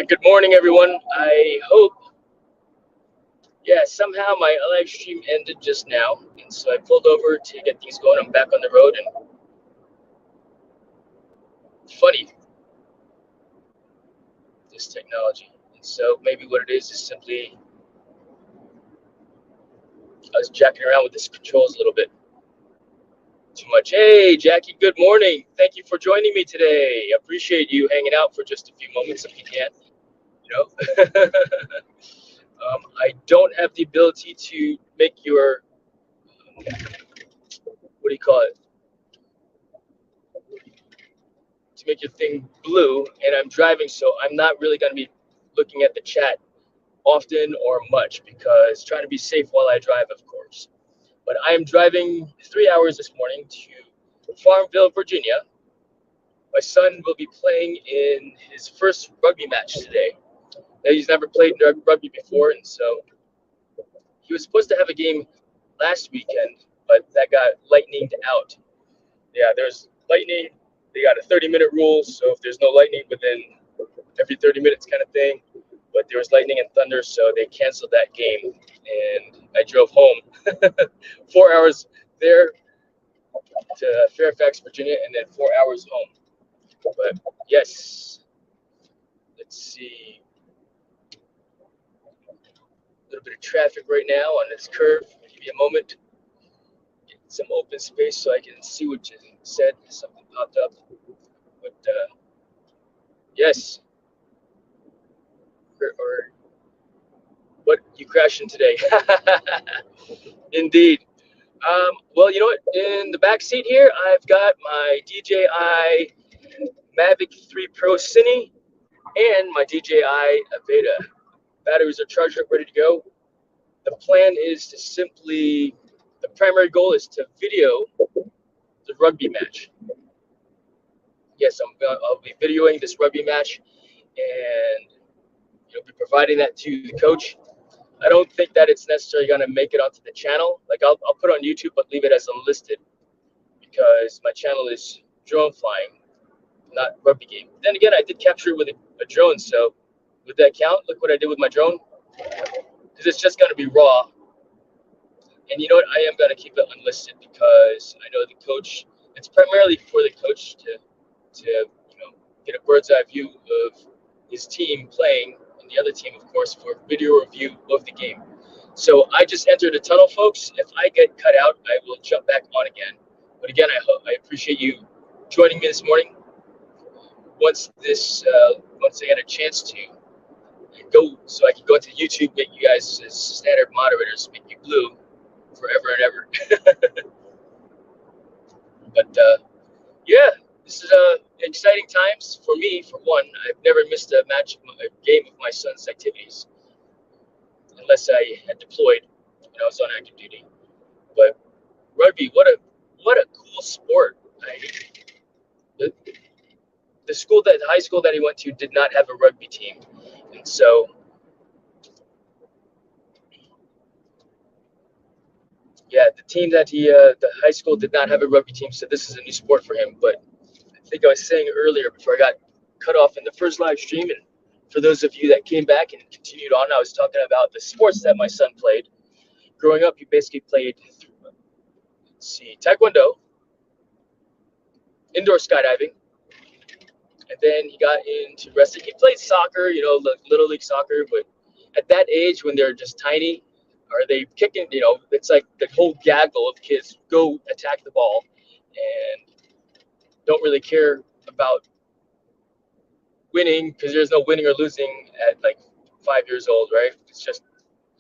Good morning, everyone. I hope, somehow my live stream ended just now, and so I pulled over to get things going. I'm back on the road, and funny, this technology. And so maybe what it is simply I was jacking around with this controls a little bit too much. Hey, Jackie, good morning. Thank you for joining me today. I appreciate you hanging out for just a few moments if you can. I don't have the ability to make your, what do you call it? To make your thing blue, and I'm driving, so I'm not really going to be looking at the chat often or much because trying to be safe while I drive, of course. But I am driving 3 hours this morning to Farmville, Virginia. My son will be playing in his first rugby match today. Now, he's never played rugby before, and so he was supposed to have a game last weekend, but that got lightninged out. Yeah, there's lightning. They got a 30-minute rule, so if there's no lightning within every 30 minutes kind of thing, but there was lightning and thunder, so they canceled that game, and I drove home 4 hours there to Fairfax, Virginia, and then 4 hours home. But yes, let's see, a little bit of traffic right now on this curve. Give me a moment, get some open space so I can see what you said. Something popped up, but yes, or what, you crashing today? Indeed. Well, you know what? In the back seat here, I've got my DJI Mavic 3 Pro Cine and my DJI Aveda. Batteries are charged up, ready to go. The plan is to the primary goal is to video the rugby match. Yes, I'll be videoing this rugby match and be providing that to the coach. I don't think that it's necessarily going to make it onto the channel. Like I'll put it on YouTube, but leave it as unlisted because my channel is drone flying, not rugby game. Then again, I did capture it with a drone, so would that count? Look what I did with my drone. Because it's just going to be raw. And you know what? I am going to keep it unlisted because I know the coach. It's primarily for the coach to get a bird's eye view of his team playing, and the other team, of course, for video review of the game. So I just entered a tunnel, folks. If I get cut out, I will jump back on again. But again, I appreciate you joining me this morning. Once I get a chance to go, so I can go to YouTube, make you guys as standard moderators, make you blue forever and ever. But yeah, this is exciting times for me. For one, I've never missed a game of my son's activities, unless I had deployed and I was on active duty. But rugby, what a cool sport. The high school that he went to did not have a rugby team, and so yeah, the team that the high school did not have a rugby team, so this is a new sport for him. But I think I was saying earlier before I got cut off in the first live stream, and for those of you that came back and continued on, I was talking about the sports that my son played. Growing up, he basically played, taekwondo, indoor skydiving, and then he got into wrestling. He played soccer, little league soccer, but at that age when they're just tiny, are they kicking, it's like the whole gaggle of kids go attack the ball and don't really care about winning because there's no winning or losing at like 5 years old, right? It's just,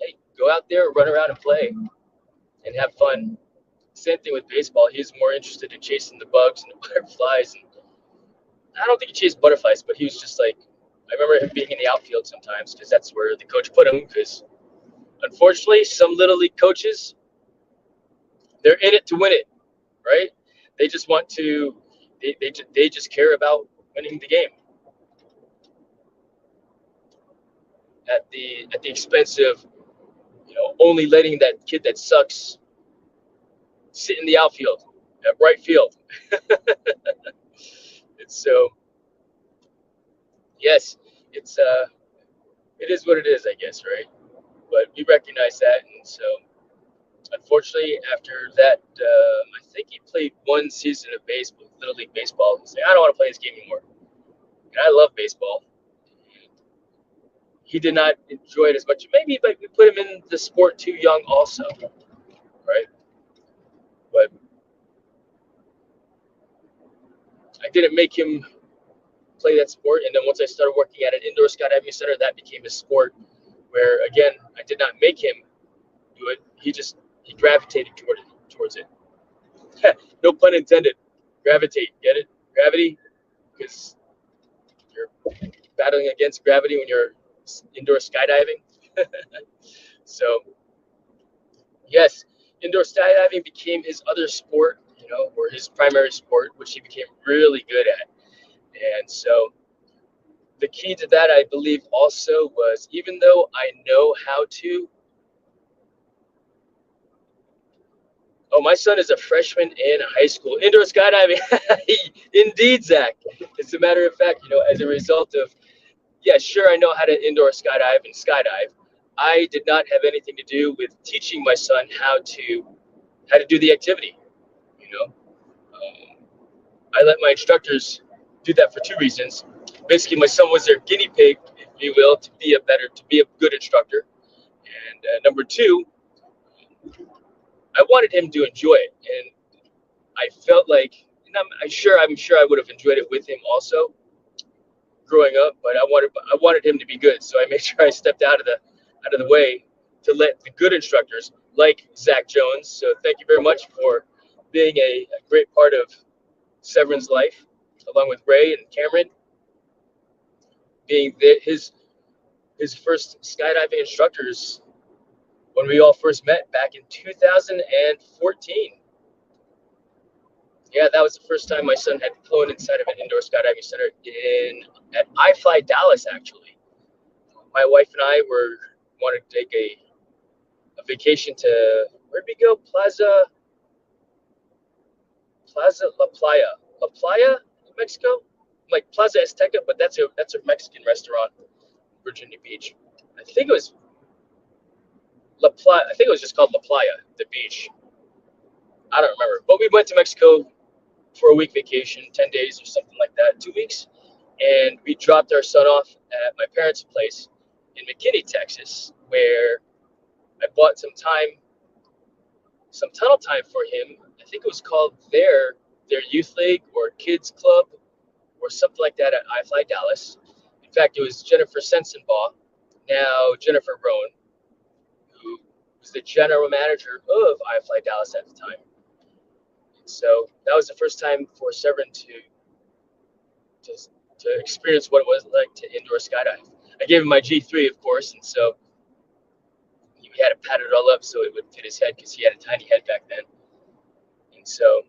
hey, go out there, run around and play and have fun. Same thing with baseball. He's more interested in chasing the bugs and the butterflies. And I don't think he chased butterflies, but he was just like, I remember him being in the outfield sometimes because that's where the coach put him. Because unfortunately, some little league coaches, they're in it to win it, right? They just want to, they just care about winning the game at the expense of only letting that kid that sucks sit in the outfield at right field. And so yes, it's it is what it is, I guess, right? But we recognize that, and so unfortunately, after that, I think he played one season of baseball, Little League baseball. He's like, I don't want to play this game anymore. And I love baseball. He did not enjoy it as much. Maybe, but we put him in the sport too young, also, right? But I didn't make him play that sport. And then once I started working at an indoor skydiving center, that became a sport where, again, I did not make him do it. He gravitated towards it. No pun intended. Gravitate, get it? Gravity, because you're battling against gravity when you're indoor skydiving. So yes, indoor skydiving became his other sport, or his primary sport, which he became really good at. And so the key to that, I believe, also was, even though I know how to. Oh, my son is a freshman in high school. Indoor skydiving. Indeed, Zach. As a matter of fact, as a result of, yeah, sure, I know how to indoor skydive and skydive. I did not have anything to do with teaching my son how to do the activity. You know, I let my instructors do that for two reasons. Basically, my son was their guinea pig, if you will, to be a good instructor. And number two, I wanted him to enjoy it, and I felt like, and I'm sure I would have enjoyed it with him also growing up, but I wanted him to be good, so I made sure I stepped out of the way to let the good instructors like Zach Jones. So thank you very much for being a great part of Severin's life, along with Ray and Cameron, being his first skydiving instructors when we all first met back in 2014. Yeah, that was the first time my son had flown inside of an indoor skydiving center at iFly Dallas, actually. My wife and I wanted to take a vacation to, where'd we go? Plaza La Playa, Mexico? Like Plaza Azteca, but that's a Mexican restaurant, Virginia Beach. I think it was La Playa. I think it was just called La Playa, the beach. I don't remember. But we went to Mexico for a week vacation, 10 days or something like that, 2 weeks. And we dropped our son off at my parents' place in McKinney, Texas, where I bought some tunnel time for him. I think it was called their youth league or kids club or something like that at iFly Dallas. In fact, it was Jennifer Sensenbaugh, now Jennifer Rowan, who was the general manager of iFly Dallas at the time. And so that was the first time for Severin to experience what it was like to indoor skydive. I gave him my G3, of course, and so we had to pat it all up so it would fit his head because he had a tiny head back then. And so,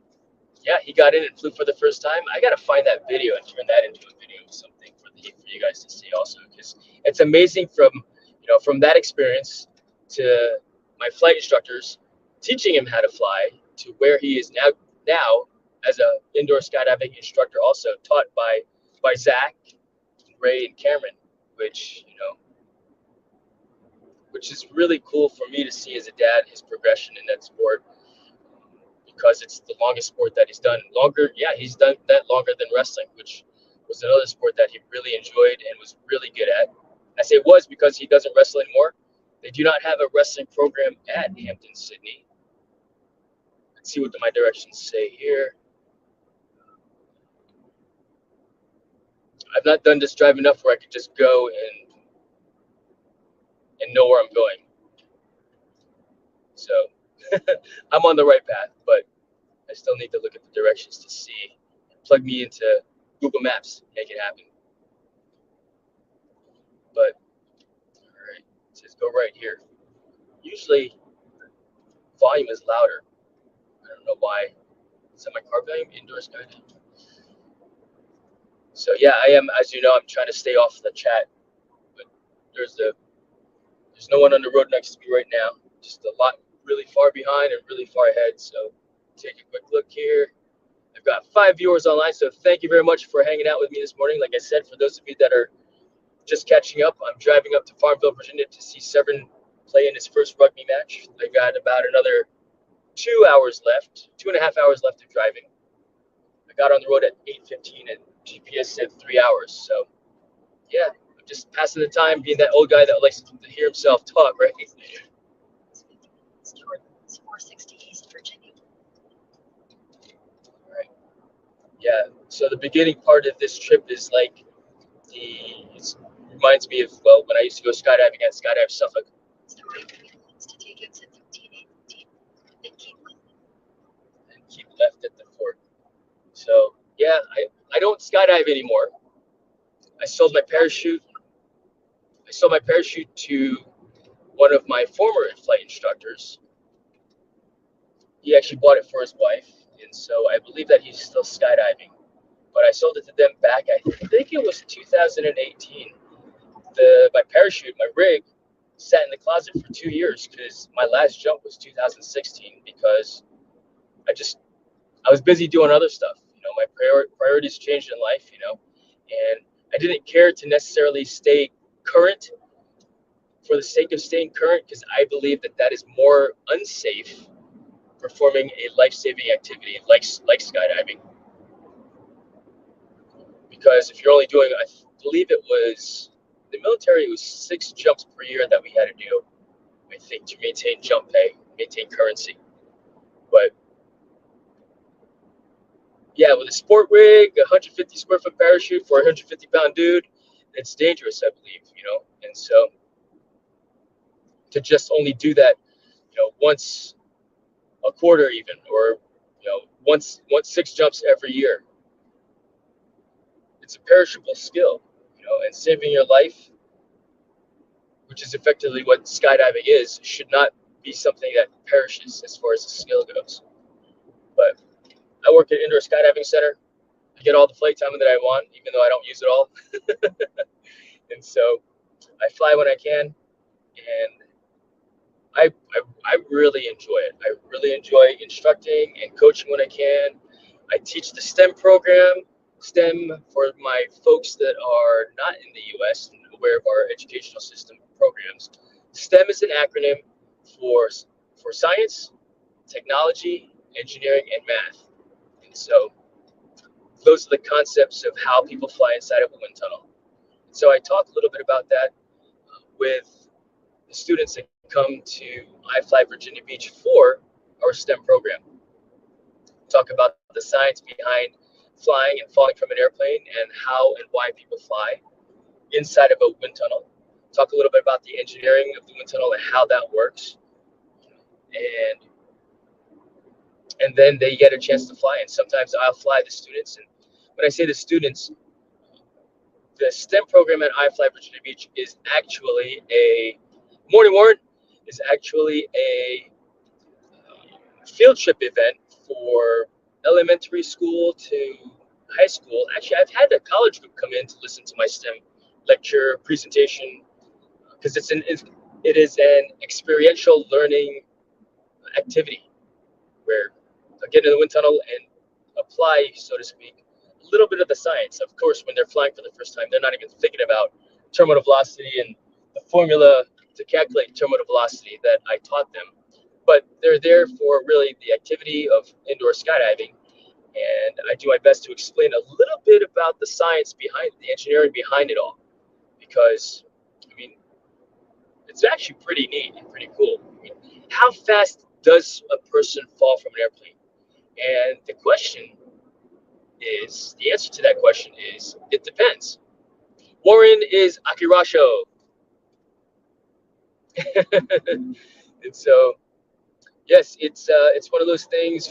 yeah, he got in and flew for the first time. I got to find that video and turn that into a video of something for you guys to see also, because it's amazing from that experience to my flight instructors teaching him how to fly to where he is now as an indoor skydiving instructor, also taught by Zach, Ray, and Cameron, which is really cool for me to see as a dad, his progression in that sport, because it's the longest sport that he's done. He's done that longer than wrestling, which was another sport that he really enjoyed and was really good at. I say was because he doesn't wrestle anymore. They do not have a wrestling program at Hampton-Sydney. Let's see what my directions say here. I've not done this drive enough where I could just go and know where I'm going. So I'm on the right path, but I still need to look at the directions to see. Plug me into Google Maps, make it happen. But all right, it says go right here. Usually volume is louder. I don't know why. Is that my car volume? Indoor skydiving. So yeah, I am, as you know, I'm trying to stay off the chat, but there's no one on the road next to me right now. Just a lot really far behind and really far ahead. So take a quick look here. I've got 5 viewers online, so thank you very much for hanging out with me this morning. Like I said, for those of you that are just catching up. I'm driving up to Farmville, Virginia to see Severn play in his first rugby match. I got about another 2 hours left, 2.5 hours left of driving. I got on the road at 8:15 and GPS said 3 hours. So yeah, I'm just passing the time, being that old guy that likes to hear himself talk, right? It's 460 East Virginia. All right. Yeah. So the beginning part of this trip is like it reminds me of, well, when I used to go skydiving at Skydive Suffolk. To take exit 1518 and keep left at the fort. So yeah, I don't skydive anymore. I sold my parachute. I sold my parachute to one of my former flight instructors. He actually bought it for his wife, and so I believe that he's still skydiving. But I sold it to them back. I think it was 2018. My parachute, my rig, sat in the closet for 2 years because my last jump was 2016 because I was busy doing other stuff. My priorities changed in life. And I didn't care to necessarily stay current for the sake of staying current because I believe that that is more unsafe performing a life-saving activity like skydiving. Because if you're only doing, I believe it was the military, it was 6 jumps per year that we had to do, I think, to maintain jump pay, maintain currency. But yeah, with a sport rig, 150 square foot parachute for a 150-pound dude, it's dangerous, I believe, And so to just only do that, once a quarter even, or once 6 jumps every year, it's a perishable skill, and saving your life, which is effectively what skydiving is, should not be something that perishes as far as the skill goes. But I work at Indoor Skydiving Center. I get all the flight time that I want, even though I don't use it all. And so I fly when I can, and I really enjoy it. I really enjoy instructing and coaching when I can. I teach the STEM program. STEM, for my folks that are not in the U.S. and aware of our educational system programs, STEM is an acronym for science, technology, engineering, and math. And so those are the concepts of how people fly inside of a wind tunnel. So I talk a little bit about that with the students that come to iFly Virginia Beach for our STEM program. Talk about the science behind flying and falling from an airplane and how and why people fly inside of a wind tunnel. Talk a little bit about the engineering of the wind tunnel and how that works. And then they get a chance to fly. And sometimes I'll fly the students. And when I say the students, the STEM program at iFly Virginia Beach is actually Morning Warren, is actually a field trip event for elementary school to high school. Actually, I've had a college group come in to listen to my STEM lecture presentation because it is an experiential learning activity where I get in the wind tunnel and apply, so to speak, a little bit of the science. Of course, when they're flying for the first time, they're not even thinking about terminal velocity and the formula to calculate terminal velocity that I taught them. But they're there for really the activity of indoor skydiving. And I do my best to explain a little bit about the science behind the engineering behind it all. Because, I mean, it's actually pretty neat and pretty cool. I mean, how fast does a person fall from an airplane? And the answer to that question is, it depends. Warren is Akirasho. And so, yes, it's one of those things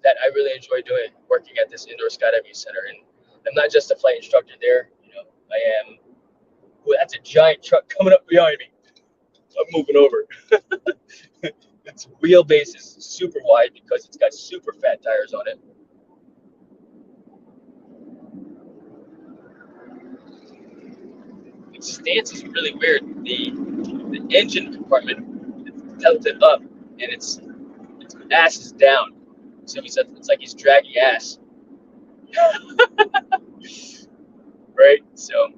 that I really enjoy doing, working at this indoor skydiving center. And I'm not just a flight instructor there. I am. Ooh, that's a giant truck coming up behind me. I'm moving over. Its wheelbase is super wide because it's got super fat tires on it. Its stance is really weird. The engine compartment is tilted up and its ass is down. So it's like he's dragging ass. right? So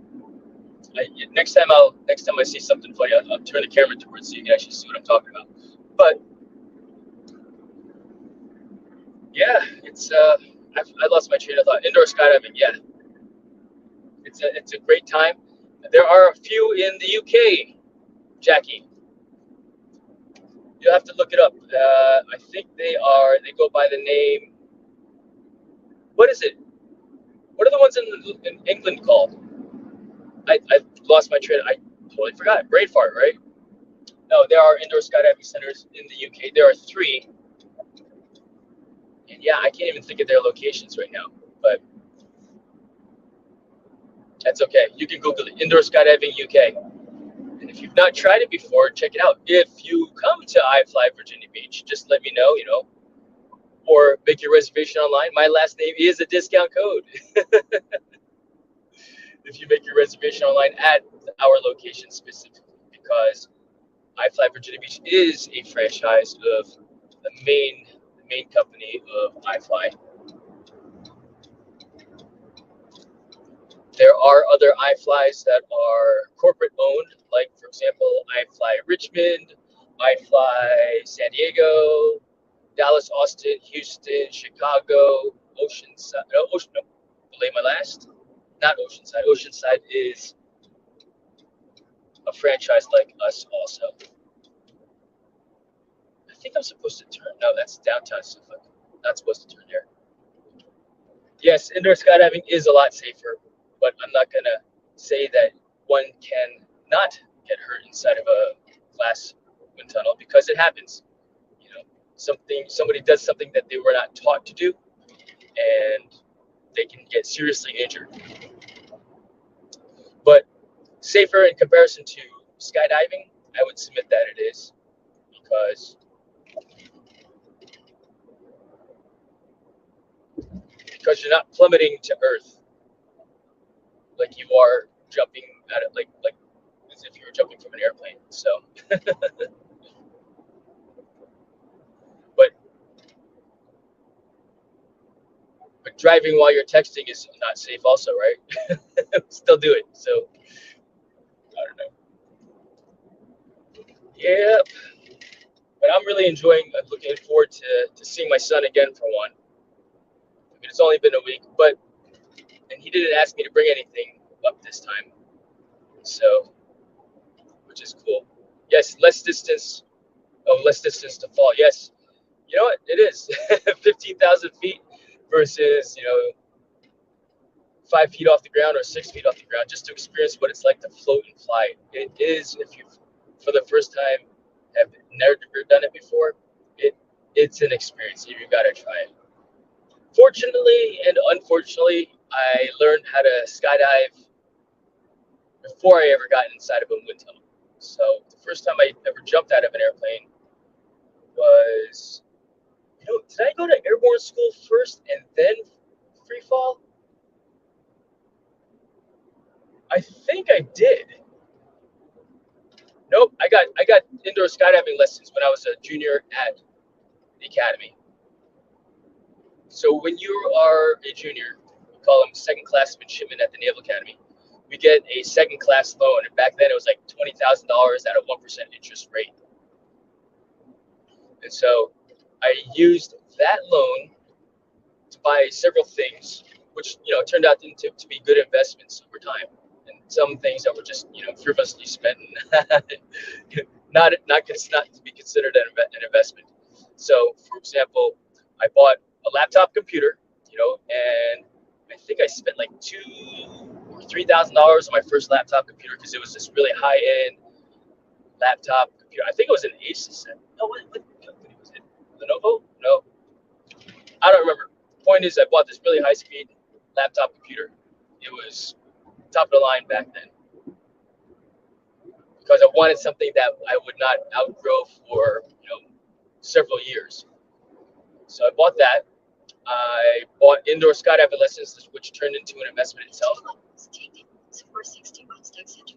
next time I see something funny, I'll turn the camera towards so you can actually see what I'm talking about. But yeah, it's I lost my train of thought. Indoor skydiving, yeah, it's a great time. There are a few in the UK, Jackie. You have to look it up. I think they go by the name. What is it? What are the ones in England called? I lost my train. I totally forgot. Brain fart, right? No, there are indoor skydiving centers in the UK. There are three, and yeah, I can't even think of their locations right now. But that's okay. You can Google it. Indoor skydiving UK. And if you've not tried it before, check it out. If you come to iFly Virginia Beach, just let me know, or make your reservation online. My last name is a discount code. If you make your reservation online at our location specifically, because iFly Virginia Beach is a franchise of the main company of iFly. There are other iFlies that are corporate owned, like for example, iFly Richmond, iFly San Diego, Dallas, Austin, Houston, Chicago, Oceanside. No, delay my last. Not Oceanside. Oceanside is a franchise like us also. I think I'm supposed to turn. No, that's downtown Suffolk. Not supposed to turn here. Yes, indoor skydiving is a lot safer, but I'm not gonna say that one can not get hurt inside of a glass wind tunnel because it happens. Somebody does something that they were not taught to do, and they can get seriously injured. But safer in comparison to skydiving, I would submit that it is, because you're not plummeting to earth like you are jumping at it, like as if you were jumping from an airplane. So, but driving while you're texting is not safe, also, right? Still do it. So I don't know. Yeah, but I'm really enjoying. I'm looking forward to seeing my son again for one. I mean, it's only been a week, and he didn't ask me to bring anything up this time, so which is cool. Yes, less distance. Oh, less distance to fall. Yes, you know what? It is 15,000 feet versus 5 feet off the ground or 6 feet off the ground, just to experience what it's like to float and fly. It is, if you, for the first time, have never done it before, it's an experience. You got to try it. Fortunately and unfortunately, I learned how to skydive before I ever got inside of a wind tunnel. So the first time I ever jumped out of an airplane was, did I go to airborne school first and then free fall? I think I did. Nope, I got indoor skydiving lessons when I was a junior at the academy. So when you are a junior, we call them second class midshipmen at the Naval Academy. We get a second class loan, and back then it was like $20,000 at a 1% interest rate. And so I used that loan to buy several things, which turned out to be good investments over time. And some things that were just frivolously spent, and not to be considered an investment. So, for example, I bought a laptop computer, and I think I spent like $2,000 or $3,000 on my first laptop computer because it was this really high-end laptop computer. I think it was an Asus. No, what company was it? Lenovo? No, I don't remember. Point is, I bought this really high-speed laptop computer. It was top of the line back then because I wanted something that I would not outgrow for several years. So I bought that. I bought indoor skydiving lessons, which turned into an investment itself. 460 West exit.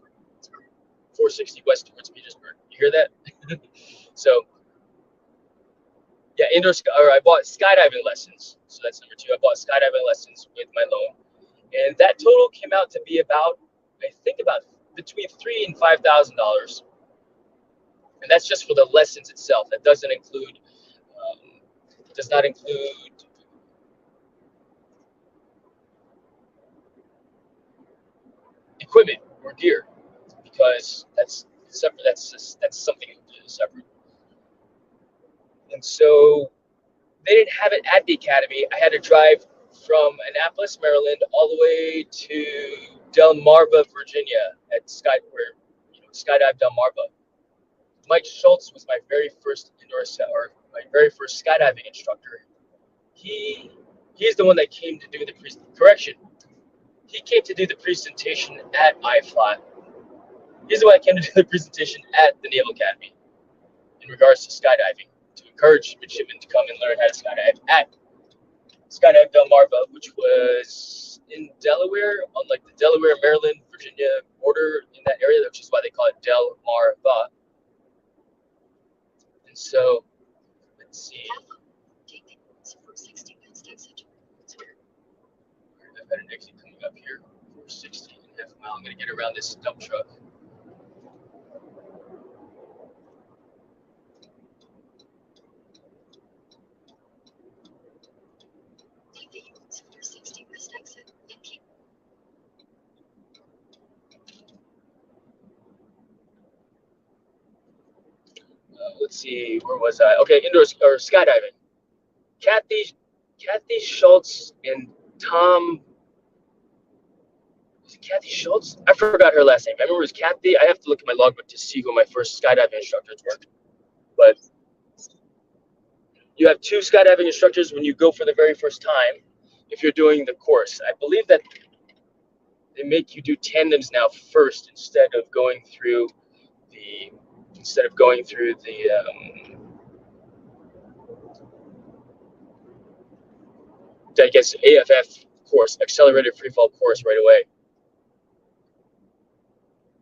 460 West towards Petersburg. You hear that? So yeah, I bought skydiving lessons. So that's number two. I bought skydiving lessons with my loan. and that total came out to be about, I think, about between $3,000 and $5,000, and that's just for the lessons itself. That doesn't include, does not include equipment or gear, because that's separate. That's something separate. And so they didn't have it at the academy. I had to drive from Annapolis, Maryland, all the way to Delmarva, Virginia, at Skydive Delmarva. Mike Schultz was my very first my very first skydiving instructor. He's the one that came to do the correction. He came to do the presentation at iFly. He's the one that came to do the presentation at the Naval Academy in regards to skydiving, to encourage midshipmen to come and learn how to skydive at Skydive Delmarva, which was in Delaware, on like the Delaware, Maryland, Virginia border, in that area, which is why they call it Delmarva. And so, let's see. I've got an exit coming up here, 460 and a half mile. I'm going to get around this dump truck. Let's see, where was I? Okay, indoor or skydiving. Kathy Schultz and Tom. Was it Kathy Schultz? I forgot her last name. I remember it was Kathy. I have to look at my logbook to see who my first skydiving instructors were. But you have two skydiving instructors when you go for the very first time if you're doing the course. I believe that they make you do tandems now first instead of going through the I guess AFF course, accelerated freefall course, right away.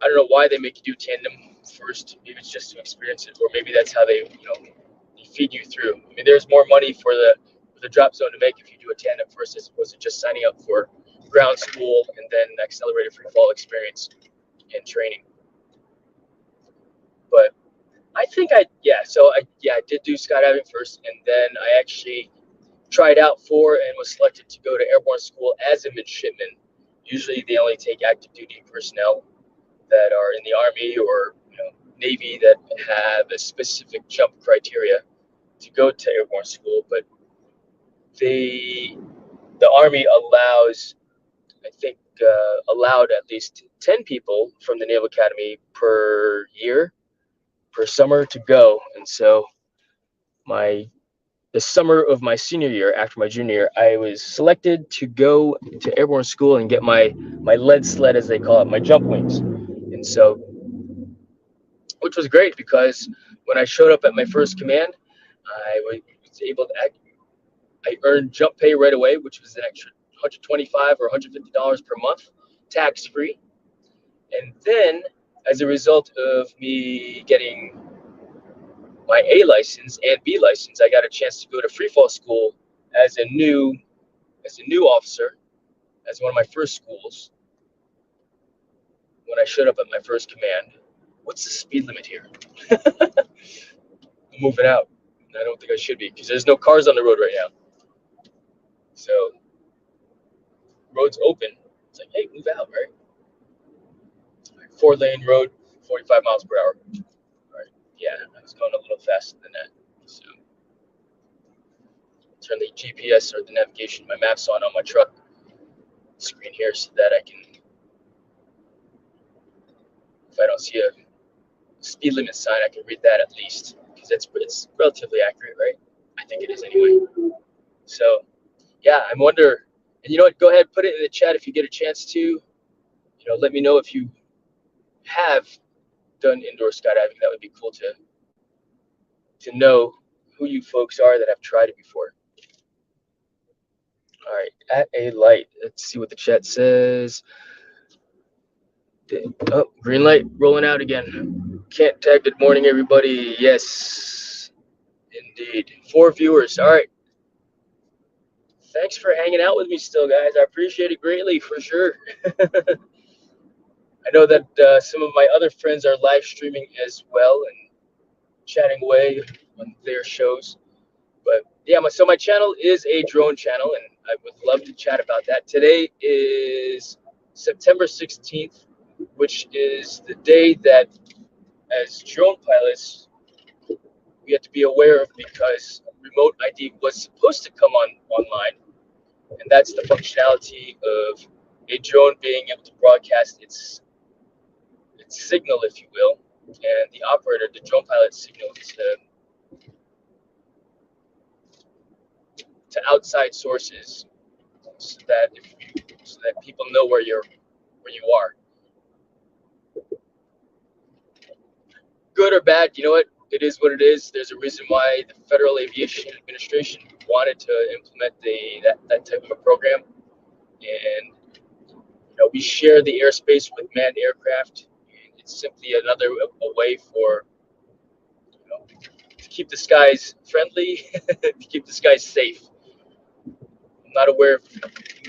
I don't know why they make you do tandem first. Maybe it's just to experience it, or maybe that's how they feed you through. I mean, there's more money for the drop zone to make if you do a tandem first, as opposed to just signing up for ground school and then accelerated freefall experience and training. But I think I did do skydiving first, and then I actually tried out for and was selected to go to airborne school as a midshipman. Usually they only take active duty personnel that are in the Army or Navy that have a specific jump criteria to go to airborne school, but the Army allowed at least 10 people from the Naval Academy per summer to go. And so the summer of my senior year, after my junior year, I was selected to go to airborne school and get my lead sled, as they call it, my jump wings. And so, which was great, because when I showed up at my first command, I was able to I earned jump pay right away, which was an extra $125 or $150 per month, tax-free. And then, as a result of me getting my A license and B license, I got a chance to go to freefall school as a new officer, as one of my first schools. When I showed up at my first command, what's the speed limit here? I'm moving out. I don't think I should be, because there's no cars on the road right now. So, road's open. It's like, hey, move out, right? 4-lane road, 45 miles per hour. All right, yeah, I was going a little faster than that. So, turn the GPS or the navigation, my maps on my truck screen here, so that I can, if I don't see a speed limit sign, I can read that at least, because it's relatively accurate, right? I think it is anyway. So, yeah, I wonder, and you know what? Go ahead, put it in the chat if you get a chance to. Let me know if you have done indoor skydiving. That would be cool to know who you folks are that have tried it before. All right, at a light. Let's see what the chat says. Oh, green light rolling out again. Can't tag. Good morning, everybody. Yes, indeed. 4 viewers. All right. thanks for hanging out with me still, guys. I appreciate it greatly, for sure. I know that some of my other friends are live streaming as well and chatting away on their shows. But yeah, so my channel is a drone channel, and I would love to chat about that. Today is September 16th, which is the day that, as drone pilots, we have to be aware of, because remote ID was supposed to come online, and that's the functionality of a drone being able to broadcast its signal, if you will, and the operator, the drone pilot, signal to outside sources, so that people know where you are. Good or bad, you know what? It is what it is. There's a reason why the Federal Aviation Administration wanted to implement that type of a program, and we share the airspace with manned aircraft. And it's simply another a way for to keep the skies friendly, to keep the skies safe. I'm not aware of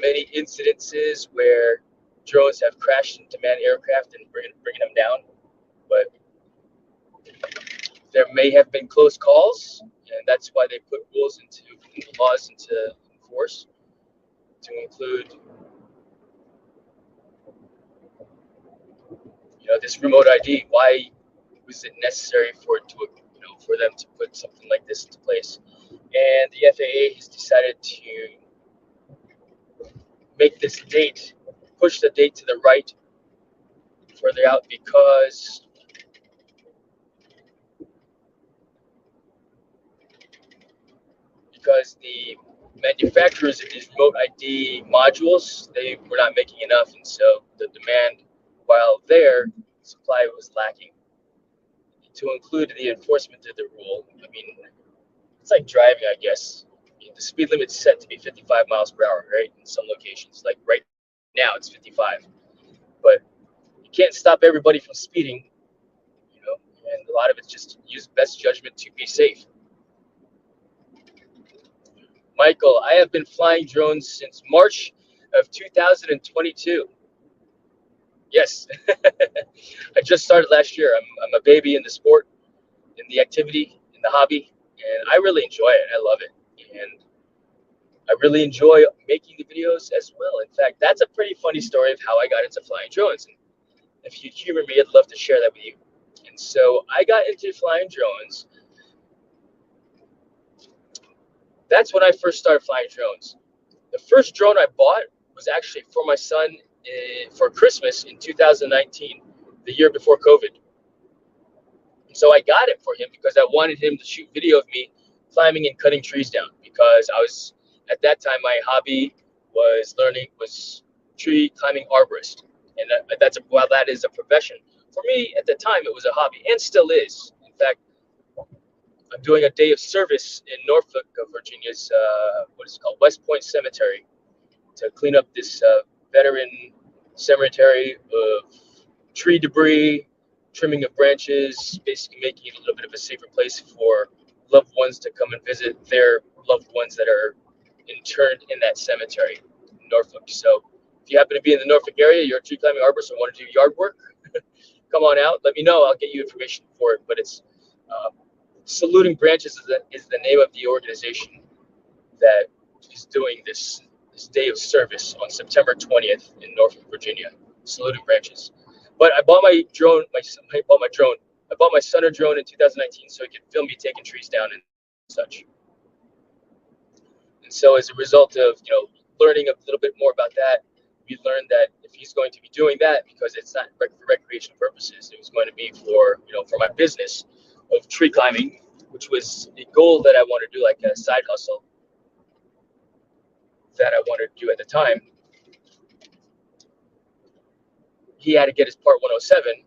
many incidences where drones have crashed into manned aircraft and bringing them down, but there may have been close calls, and that's why they put rules into laws into force to include, this remote ID. Why was it necessary for them to put something like this into place? And the FAA has decided to make this date, push the date to the right, further out, because the manufacturers of these remote ID modules, they were not making enough, and so the demand, while there, supply was lacking. To include the enforcement of the rule, I mean, it's like driving, I guess. The speed limit's set to be 55 miles per hour, right? In some locations, like right now, it's 55. But you can't stop everybody from speeding, and a lot of it's just use best judgment to be safe. Michael, I have been flying drones since March of 2022. Yes, I just started last year. I'm a baby in the sport, in the activity, in the hobby, and I really enjoy it. I love it, and I really enjoy making the videos as well. In fact, that's a pretty funny story of how I got into flying drones. And if you humor me, I'd love to share that with you. And so I got into flying drones. That's when I first started flying drones. The first drone I bought was actually for my son for Christmas in 2019, the year before COVID. And so I got it for him because I wanted him to shoot video of me climbing and cutting trees down, because I was, at that time, my hobby was tree climbing arborist. And while that is a profession, for me at the time it was a hobby, and still is. In fact, I'm doing a day of service in Norfolk, Virginia's what is it called, West Point Cemetery, to clean up this veteran cemetery of tree debris, trimming of branches, basically making it a little bit of a safer place for loved ones to come and visit their loved ones that are interned in that cemetery in Norfolk. So if you happen to be in the Norfolk area, you're a tree climbing arborist, or want to do yard work, come on out. Let me know. I'll get you information for it. But it's Saluting Branches is the name of the organization that is doing this day of service on September 20th in Norfolk, Virginia. Saluting Branches. But I bought my drone. I bought my son a drone in 2019 so he could film me taking trees down and such. And so as a result of learning a little bit more about that, we learned that if he's going to be doing that, because it's not for recreational purposes, it was going to be for my business of tree climbing, which was a goal that I wanted to do, like a side hustle that I wanted to do at the time. He had to get his Part 107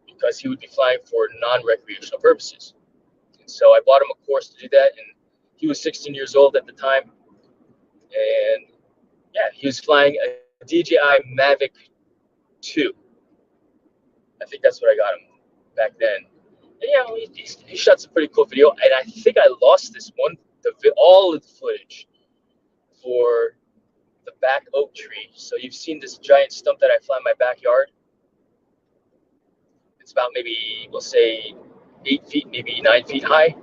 because he would be flying for non-recreational purposes. And so I bought him a course to do that, and he was 16 years old at the time. And yeah, he was flying a DJI Mavic 2. I think that's what I got him back then. And he shot some pretty cool video, and I think I lost this one, all of the footage for the back oak tree. So you've seen this giant stump that I fly in my backyard. It's about maybe, we'll say, 8 feet, maybe 9 feet high.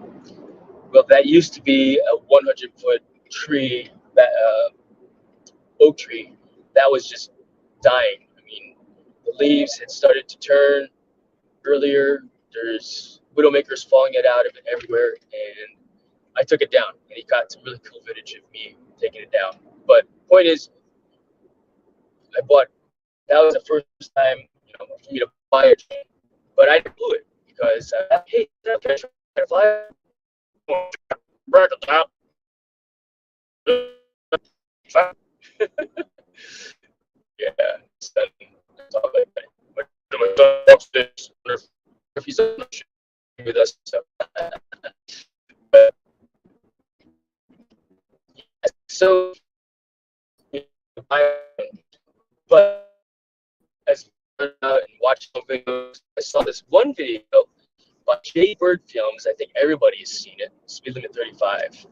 Well, that used to be a 100-foot tree, that oak tree, that was just dying. I mean, the leaves had started to turn earlier. There's widowmakers falling it out of it everywhere, and I took it down, and he got some really cool footage of me taking it down. But point is, that was the first time, for me to buy a drone, but I blew it because hey, can I try to fly? Break it down. Yeah, so, if he's with us, so. So, but as I and watched some videos, I saw this one video by Jaybird Films. I think everybody has seen it. Speed Limit 35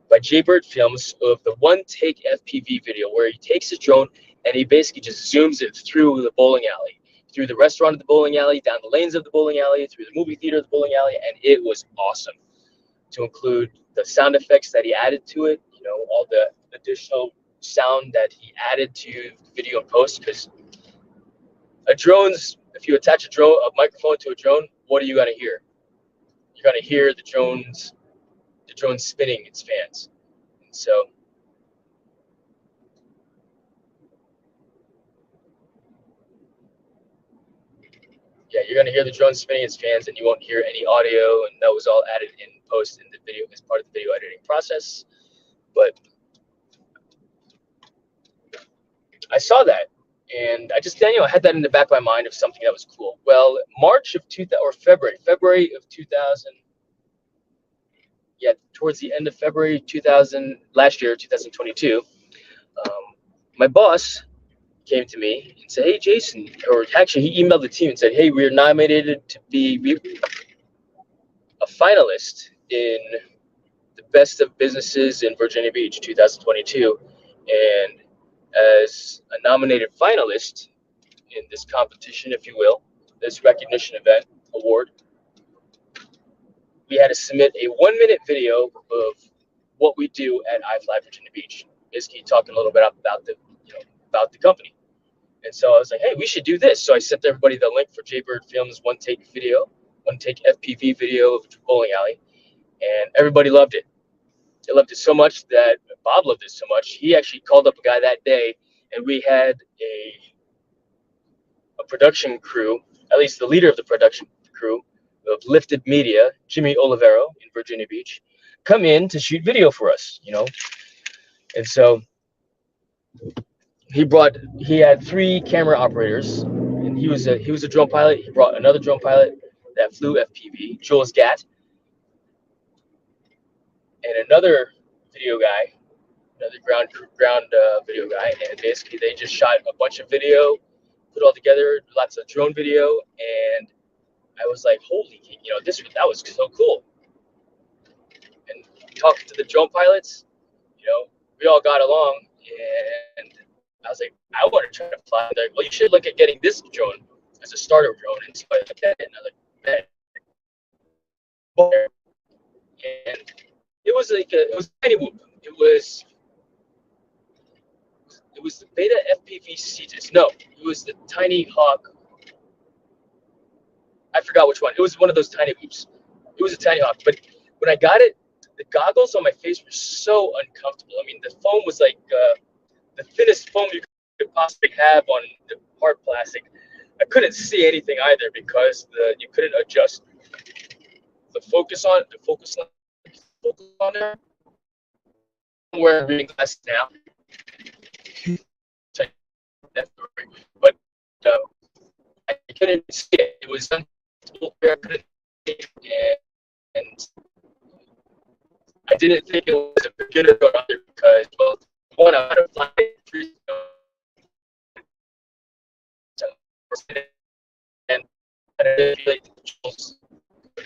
by Jaybird Films of the one take FPV video where he takes his drone and he basically just zooms it through the bowling alley, through the restaurant of the bowling alley, down the lanes of the bowling alley, through the movie theater of the bowling alley, and it was awesome. To include the sound effects that he added to it, all the additional sound that he added to the video in post, because if you attach a microphone to a drone, what are you gonna hear? You're gonna hear the drone spinning its fans. And so yeah, you're gonna hear the drone spinning its fans, and you won't hear any audio, and that was all added in post in the video as part of the video editing process. But I saw that, and I just had that in the back of my mind of something that was cool. Well, February of 2000, towards the end of February 2000 last year, 2022, my boss came to me and said, "Hey, Jason," or actually he emailed the team and said, "Hey, we're nominated to be a finalist in the Best of Businesses in Virginia Beach 2022, and as a nominated finalist in this competition, if you will, this recognition event award, we had to submit a 1-minute video of what we do at iFly Virginia Beach, basically talking a little bit about the company." And so I was like, "Hey, we should do this." So I sent everybody the link for Jaybird Films one take FPV video of bowling alley, and everybody loved it. They loved it so much that Bob loved it so much, he actually called up a guy that day, and we had a production crew, at least the leader of the production crew of Lifted Media, Jimmy Olivero in Virginia Beach, come in to shoot video for us, And so he had 3 camera operators, and he was a drone pilot. He brought another drone pilot that flew FPV, Jules Gatt, and another video guy, another ground video guy, and basically they just shot a bunch of video, put it all together, lots of drone video, and I was like, "Holy, that was so cool." And talking to the drone pilots, we all got along, and I was like, "I want to try to fly." They're like, "Well, you should look at getting this drone as a starter drone." And so I looked at it, and I was like, "Man." And it was it was tiny whoop. It was the Beta FPV Cetus. No, it was the Tiny Hawk. I forgot which one. It was one of those tiny whoops. It was a Tiny Hawk. But when I got it, the goggles on my face were so uncomfortable. I mean, the foam was like the thinnest foam you could possibly have on the hard plastic. I couldn't see anything either because you couldn't adjust the focus on there. I'm wearing reading glasses now, but I couldn't see it. It was uncomfortable. I couldn't see it, and I didn't think it was a beginner going on there because, well, one, I had to fly and I didn't feel like the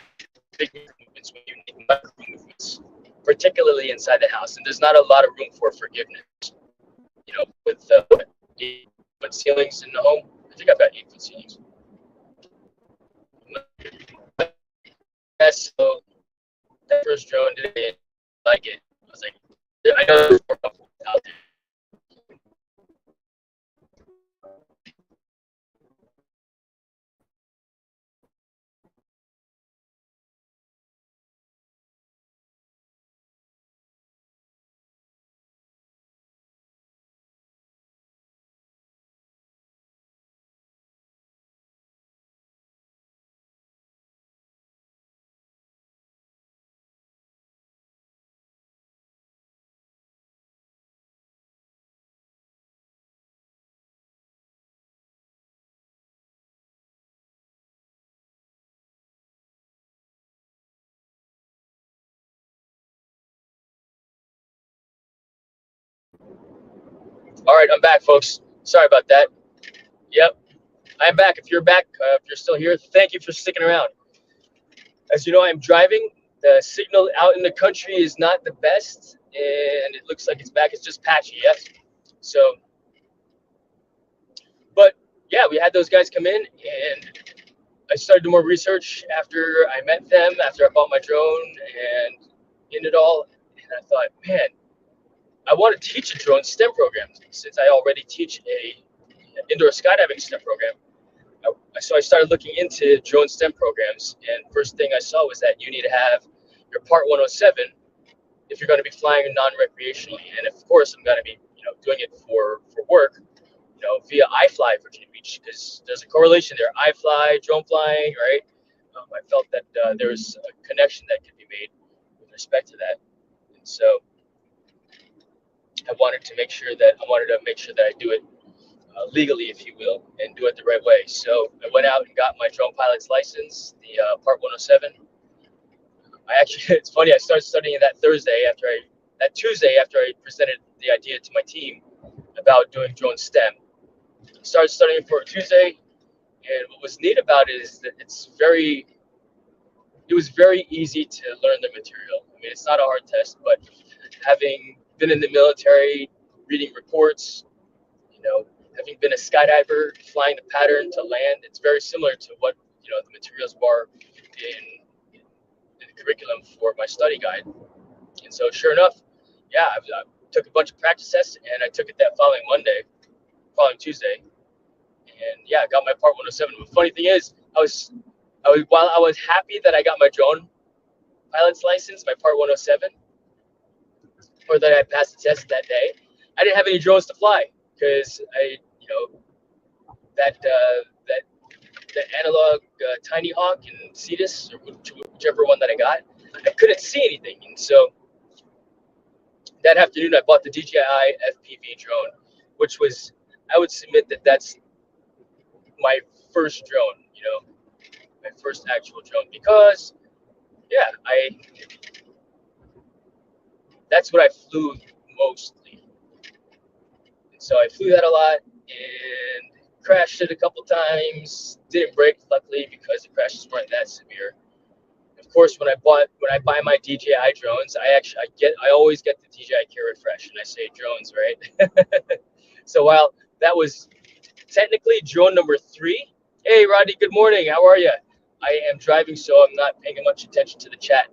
big movements when you need micro movements. particularly inside the house. And there's not a lot of room for forgiveness, with 8-foot ceilings in the home. I think I've got 8-foot ceilings. Yeah, so that first drone didn't like it. I was like, I know there's more out there. All right, I'm back, folks. Sorry about that. Yep, I'm back. If you're back, if you're still here, thank you for sticking around. As you know, I'm driving. The signal out in the country is not the best, and it looks like it's back. It's just patchy, yes. So, but yeah, we had those guys come in, and I started doing more research after I met them, after I bought my drone and in it all. And I thought, man, I want to teach a drone STEM program since I already teach a indoor skydiving STEM program. So I started looking into drone STEM programs, and first thing I saw was that you need to have your Part 107 if you're going to be flying non-recreationally. And of course, I'm going to be, doing it for work, via iFly Virginia Beach, because there's a correlation there. iFly, drone flying, right? I felt that there was a connection that could be made with respect to that, and so I wanted to make sure that I do it legally, if you will, and do it the right way. So I went out and got my drone pilot's license, the Part 107. It's funny, I started studying that Tuesday after I presented the idea to my team about doing drone STEM. I started studying for a Tuesday, and what was neat about it is that it was very easy to learn the material. I mean, it's not a hard test, but having been in the military, reading reports, having been a skydiver, flying the pattern to land, it's very similar to what, the materials bar in the curriculum for my study guide. And so sure enough, yeah, I took a bunch of practice tests, and I took it that following Tuesday. And yeah, I got my Part 107. The funny thing is, while I was happy that I got my drone pilot's license, my Part 107, or that I passed the test that day, I didn't have any drones to fly because that analog Tiny Hawk and Cetus, or whichever one that I got, I couldn't see anything. And so that afternoon, I bought the DJI FPV drone, which was, I would submit that that's my first drone, my first actual drone, because yeah, that's what I flew mostly. And so I flew that a lot and crashed it a couple times. Didn't break, luckily, because the crashes weren't that severe. Of course, when I buy my DJI drones, I always get the DJI Care Refresh, and I say drones, right? So while that was technically drone number 3, hey Rodney, good morning. How are you? I am driving, so I'm not paying much attention to the chat.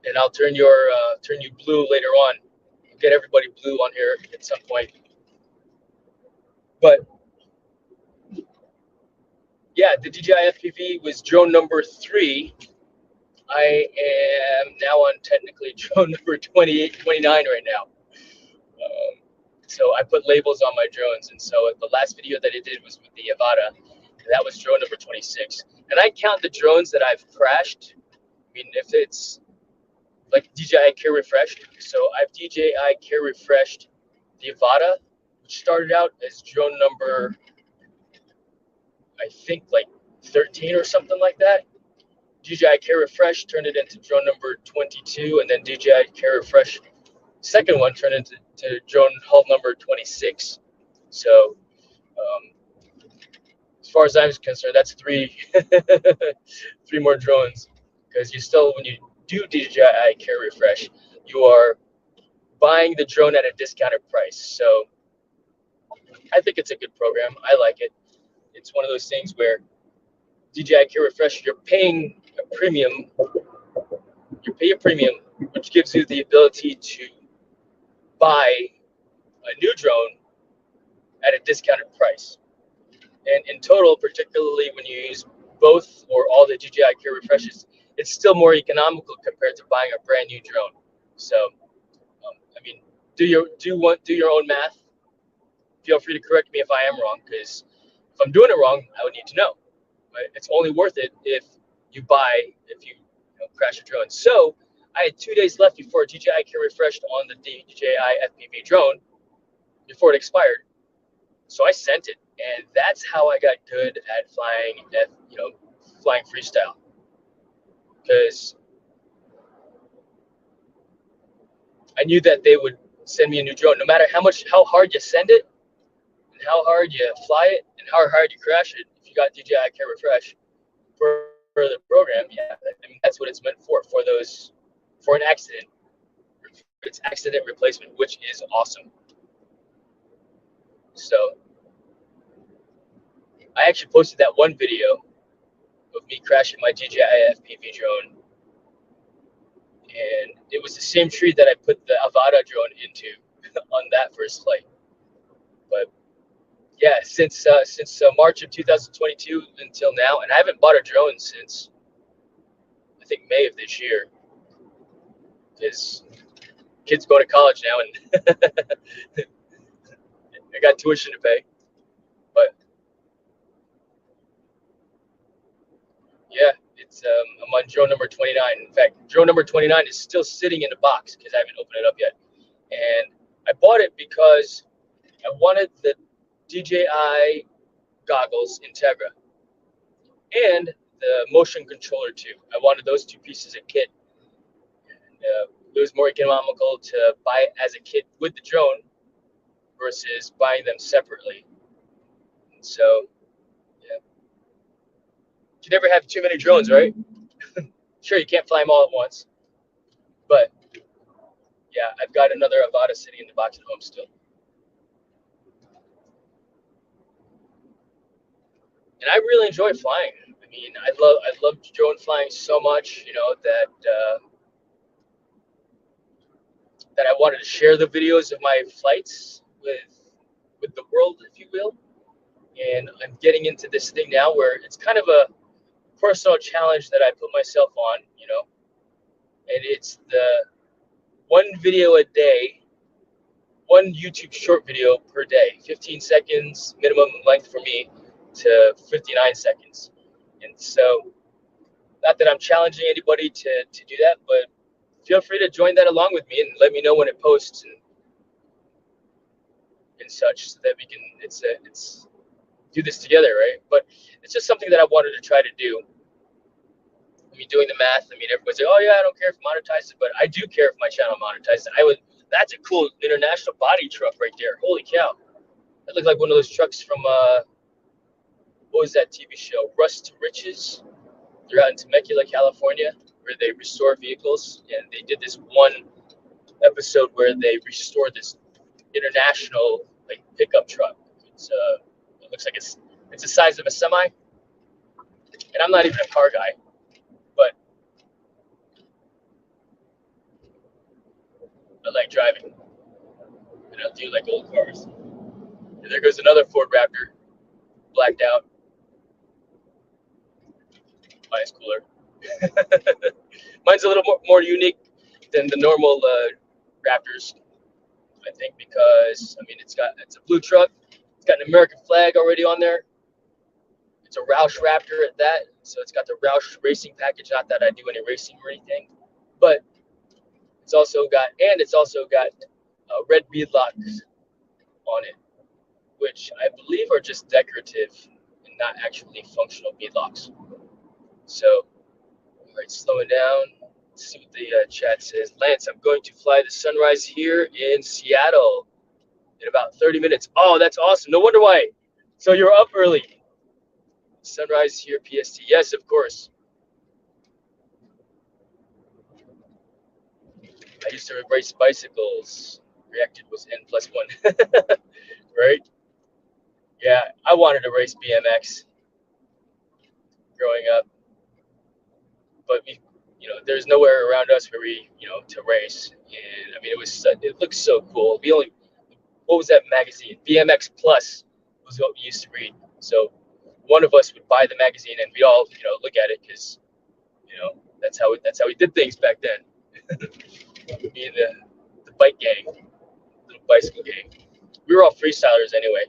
And I'll turn you blue later on. I'll get everybody blue on here at some point. But yeah, the DJI FPV was drone number 3. I am now on technically drone number 28, 29 right now. So I put labels on my drones, and so the last video that I did was with the Avata, and that was drone number 26. And I count the drones that I've crashed. I mean, if it's like DJI Care Refreshed, so I've DJI Care Refreshed the Avata, which started out as drone number, I think, like 13 or something like that. DJI Care Refresh turned it into drone number 22, and then DJI Care Refresh second one turned into drone hull number 26. So as far as I'm concerned, that's 3 3 more drones, because you still, when you do DJI Carry Refresh, you are buying the drone at a discounted price. So I think it's a good program. I like it. It's one of those things where DJI Carry Refresh, you're paying a premium. You pay a premium, which gives you the ability to buy a new drone at a discounted price. And in total, particularly when you use both or all the DJI Carry Refreshes, it's still more economical compared to buying a brand new drone. So, I mean, do your own math. Feel free to correct me if I am wrong, because if I'm doing it wrong, I would need to know. Right? It's only worth it if you crash your drone. So I had 2 days left before DJI Carry refreshed on the DJI FPV drone before it expired. So I sent it, and that's how I got good at flying freestyle. Because I knew that they would send me a new drone, no matter how hard you send it, and how hard you fly it, and how hard you crash it. If you got DJI Carry refresh for the program, yeah, I mean that's what it's meant for an accident. It's accident replacement, which is awesome. So I actually posted that one video of me crashing my DJI FPV drone, and it was the same tree that I put the Avata drone into on that first flight. But yeah, since March of 2022 until now, and I haven't bought a drone since I think May of this year, because kids going to college now, and I got tuition to pay. But yeah, I'm on drone number 29. In fact, drone number 29 is still sitting in the box because I haven't opened it up yet. And I bought it because I wanted the DJI goggles Integra and the motion controller too. I wanted those two pieces of kit. And it was more economical to buy it as a kit with the drone versus buying them separately. And so, yeah, you never have too many drones, right? Sure, you can't fly them all at once, but yeah, I've got another Avata sitting in the box at home still. And I really enjoy flying. I mean, I love drone flying so much, that I wanted to share the videos of my flights with the world, if you will. And I'm getting into this thing now where it's kind of a personal challenge that I put myself on, and it's the one video a day, one YouTube short video per day, 15 seconds minimum length for me to 59 seconds. And so, not that I'm challenging anybody to do that, but feel free to join that along with me and let me know when it posts and such, so that we can it's do this together, right? But it's just something that I wanted to try to do. I mean, doing the math, I mean, everybody's like, oh yeah, I don't care if it monetizes, but I do care if my channel monetizes. That's a cool international body truck right there. Holy cow. That looked like one of those trucks from, what was that TV show? Rust to Riches. They're out in Temecula, California, where they restore vehicles. And they did this one episode where they restored this international pickup truck. It looks like it's the size of a semi. And I'm not even a car guy, but I like driving. And I do like old cars. And there goes another Ford Raptor, blacked out. Mine's cooler. Mine's a little more unique than the normal Raptors, I think, because I mean it's a blue truck. It's got an American flag already on there. It's a Roush Raptor at that, so it's got the Roush racing package. Not that I do any racing or anything, but it's also got red beadlocks on it, which I believe are just decorative and not actually functional beadlocks. So, all right, slowing down. Let's see what the chat says. Lance, I'm going to fly the sunrise here in Seattle in about 30 minutes. Oh, that's awesome. No wonder why. So you're up early. Sunrise here, PST. Yes, of course. I used to race bicycles. Reacted was N+1. Right? Yeah, I wanted to race BMX growing up, but there's nowhere around us where we, to race. And I mean, it looks so cool. What was that magazine? BMX Plus was what we used to read. So one of us would buy the magazine and we'd all, look at it because, that's how we did things back then. Me and the bike gang, little bicycle gang. We were all freestylers anyway.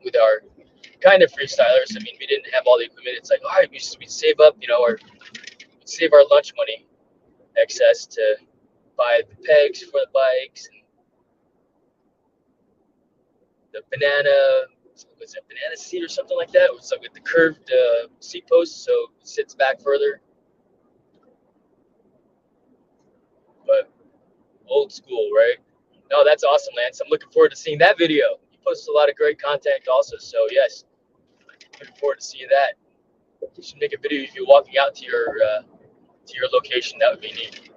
With our kind of freestylers, I mean, we didn't have all the equipment. It's like, all right, we'd save up, or we'd save our lunch money excess to buy the pegs for the bikes and the was it banana seat or something like that? It was like with the curved seat post, so it sits back further. But old school, right? No, that's awesome, Lance. I'm looking forward to seeing that video. You post a lot of great content also, so yes, looking forward to seeing that. You should make a video if you're walking out to your location. That would be neat.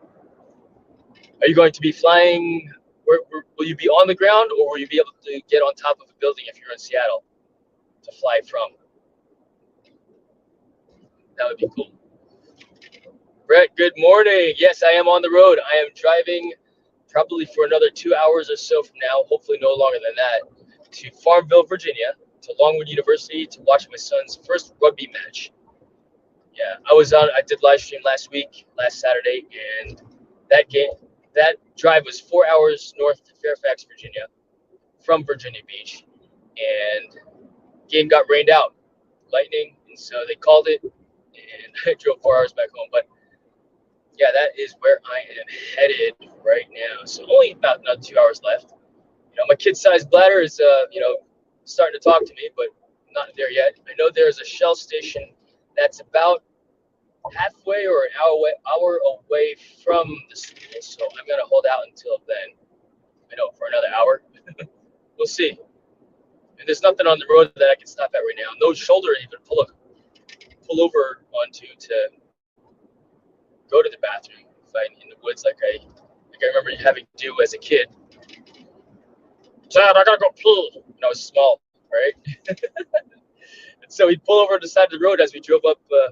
Are you going to be flying? Will you be on the ground, or will you be able to get on top of a building if you're in Seattle to fly from? That would be cool. Brett, good morning. Yes, I am on the road. I am driving probably for another 2 hours or so from now, hopefully no longer than that, to Farmville, Virginia, to Longwood University to watch my son's first rugby match. Yeah, I did live stream last Saturday, and that drive was 4 hours north to Fairfax, Virginia, from Virginia Beach, and game got rained out, lightning, and so they called it, and I drove 4 hours back home. But yeah, that is where I am headed right now. So only about another 2 hours left. My kid-sized bladder is, starting to talk to me, but not there yet. I know there's a Shell station that's about halfway or an hour away from the school, so I'm gonna hold out until then. For another hour. We'll see. And there's nothing on the road that I can stop at right now. No shoulder to even pull over onto to go to the bathroom if I'm in the woods like I remember having to do as a kid. Dad, I gotta go pee when I was small, right? And so we'd pull over to the side of the road as we drove up. My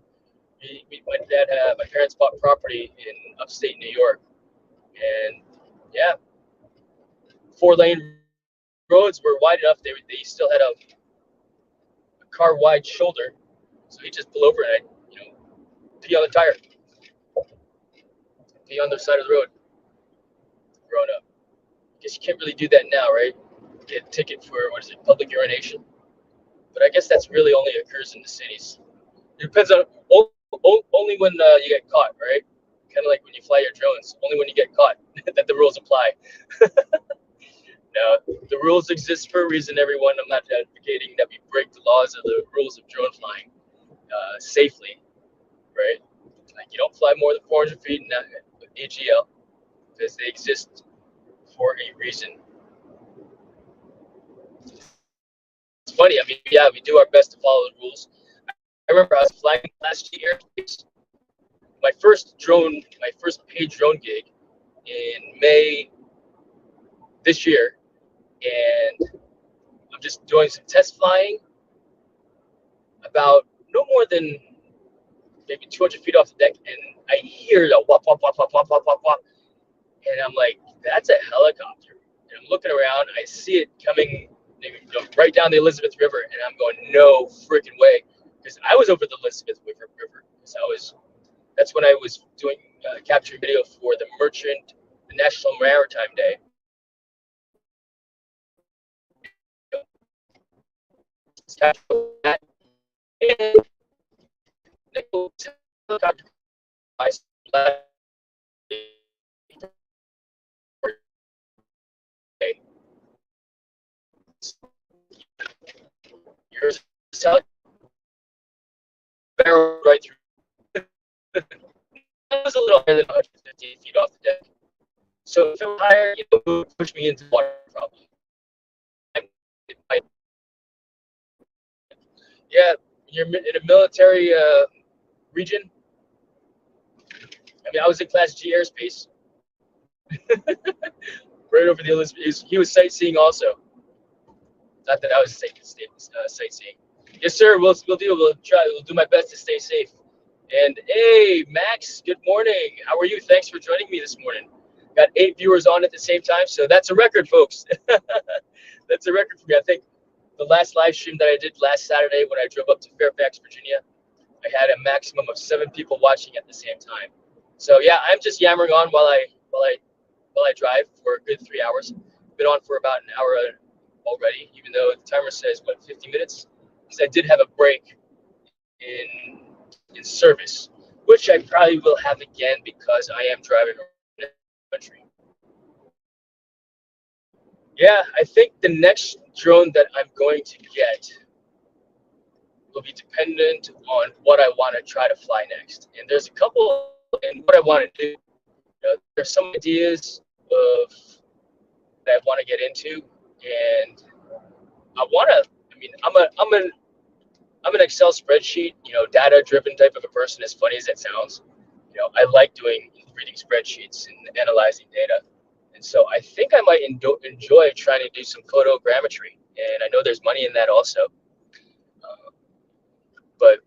parents bought property in upstate New York, and yeah, 4-lane roads were wide enough. They still had a car wide shoulder, so he just pull over and I pee on the tire, pee on the side of the road. Growing up, guess you can't really do that now, right? Get a ticket for public urination. But I guess that's really only occurs in the cities. It depends on only when you get caught, right? Kind of like when you fly your drones. Only when you get caught that the rules apply. No, the rules exist for a reason, everyone. I'm not advocating that we break the laws or the rules of drone flying safely, right? Like you don't fly more than 400 feet with AGL because they exist for a reason. It's funny. I mean, yeah, we do our best to follow the rules. I remember I was flying last year. My first paid drone gig in May this year, and I'm just doing some test flying about no more than maybe 200 feet off the deck, and I hear the wop, wop, wop, wop, wop, wop, wop, wop, and I'm like, that's a helicopter. And I'm looking around, I see it coming right down the Elizabeth River, and I'm going, no freaking way, because I was over the Elizabeth River, because that's when I was doing capturing video for the National Maritime Day. And helicopter yours barrel right through. It was a little higher than 150 feet off the deck. So if it was higher, it would push me into the water probably. Yeah, you're in a military region. I mean, I was in Class G airspace, right over the Elizabeth. He was sightseeing also. Not that I was sightseeing. Yes, sir. We'll do. We'll try. We'll do my best to stay safe. And hey, Max. Good morning. How are you? Thanks for joining me this morning. Got 8 viewers on at the same time, so that's a record, folks. That's a record for me. I think the last live stream that I did last Saturday when I drove up to Fairfax, Virginia, I had a maximum of 7 people watching at the same time. So yeah, I'm just yammering on while I drive for a good 3 hours. Been on for about an hour already, even though the timer says 50 minutes. Because I did have a break in service, which I probably will have again because I am driving around the country. Yeah, I think the next drone that I'm going to get will be dependent on what I want to try to fly next. And there's a couple in what I want to do. You know, there's some ideas of that I want to get into, and I want to. I mean, I'm an Excel spreadsheet, data-driven type of a person. As funny as that sounds, I like reading spreadsheets and analyzing data. And so I think I might enjoy trying to do some photogrammetry, and I know there's money in that also. But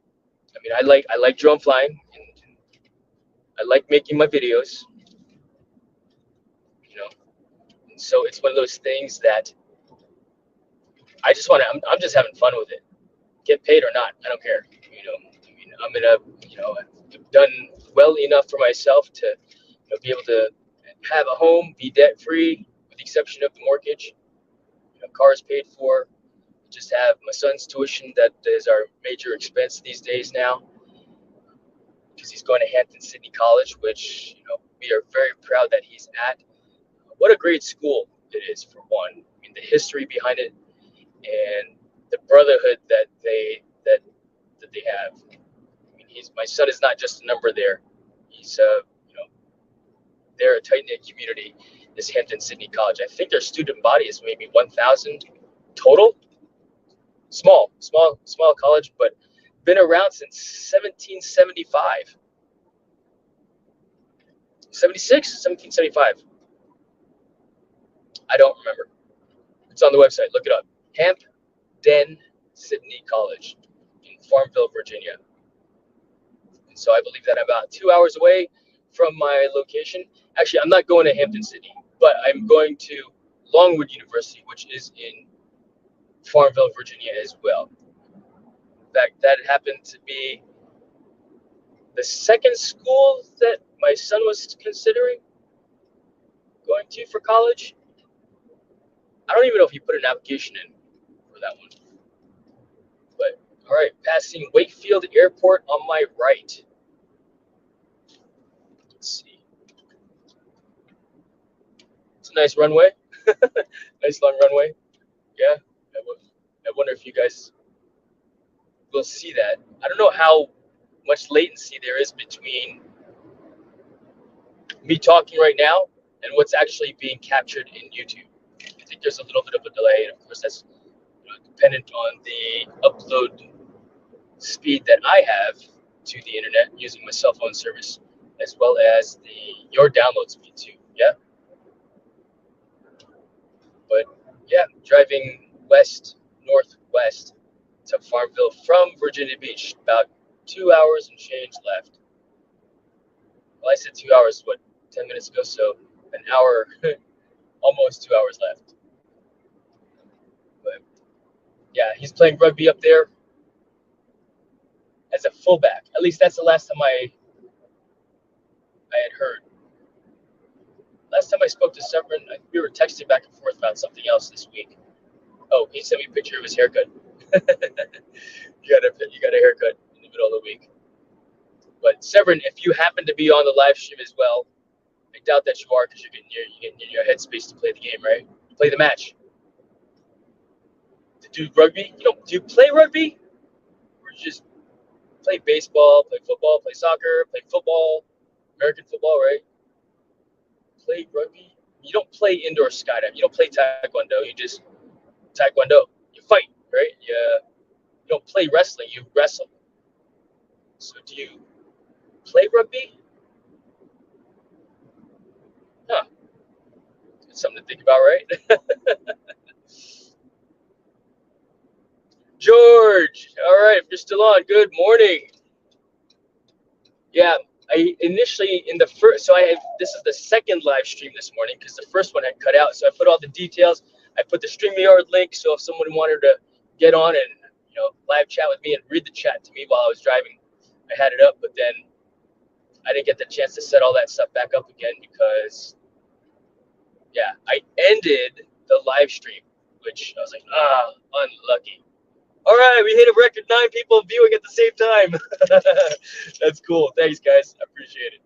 I mean, I like drone flying, and I like making my videos. And so it's one of those things that I just want to. I'm just having fun with it. Get paid or not, I don't care. I mean, I've done well enough for myself to be able to have a home, be debt free, with the exception of the mortgage. Car is paid for. Just have my son's tuition that is our major expense these days now, because he's going to Hampton-Sydney College, which we are very proud that he's at. What a great school it is, for one. I mean, the history behind it and the brotherhood that they have. I mean, my son is not just a number there. He's they're a tight knit community. This Hampton-Sydney College. I think their student body is maybe 1,000 total. Small college, but been around since 1775. 76? 1775. I don't remember. It's on the website. Look it up. Hampden-Sydney College in Farmville, Virginia. And so I believe that I'm about 2 hours away from my location. Actually, I'm not going to Hampton-Sydney, but I'm going to Longwood University, which is in Farmville, Virginia as well. In fact, that happened to be the second school that my son was considering going to for college. I don't even know if he put an application in for that one. But, all right, passing Wakefield Airport on my right. Let's see. It's a nice runway. Nice long runway. Yeah, I wonder if you guys will see that. I don't know how much latency there is between me talking right now and what's actually being captured in YouTube. I think there's a little bit of a delay, and of course that's dependent on the upload speed that I have to the internet using my cell phone service, as well as your download speed too. Yeah. But yeah, driving northwest to Farmville from Virginia Beach, about 2 hours and change left. Well, I said 2 hours, 10 minutes ago, so an hour, almost 2 hours left. But yeah, he's playing rugby up there as a fullback. At least that's the last time I had heard. Last time I spoke to Severin, we were texting back and forth about something else this week. Oh, he sent me a picture of his haircut. You got a haircut in the middle of the week. But Severin, if you happen to be on the live stream as well, I doubt that you are, because you're getting your headspace to play the game, right? Play the match. To do rugby? Do you play rugby? Or just play baseball, play football, play soccer, play football, American football, right? Play rugby? You don't play indoor skydiving. You don't play taekwondo. You just taekwondo. You fight, right? You don't play wrestling. You wrestle. So do you play rugby? Huh. It's something to think about, right? George, all right, if you're still on, good morning. Yeah, I initially in the first, so I have, this is the second live stream this morning because the first one had cut out. So I put all the details. I put the StreamYard link, so if someone wanted to get on and live chat with me and read the chat to me while I was driving, I had it up. But then I didn't get the chance to set all that stuff back up again because yeah, I ended the live stream, which I was like, unlucky. All right, we hit a record 9 people viewing at the same time. That's cool. Thanks, guys. I appreciate it.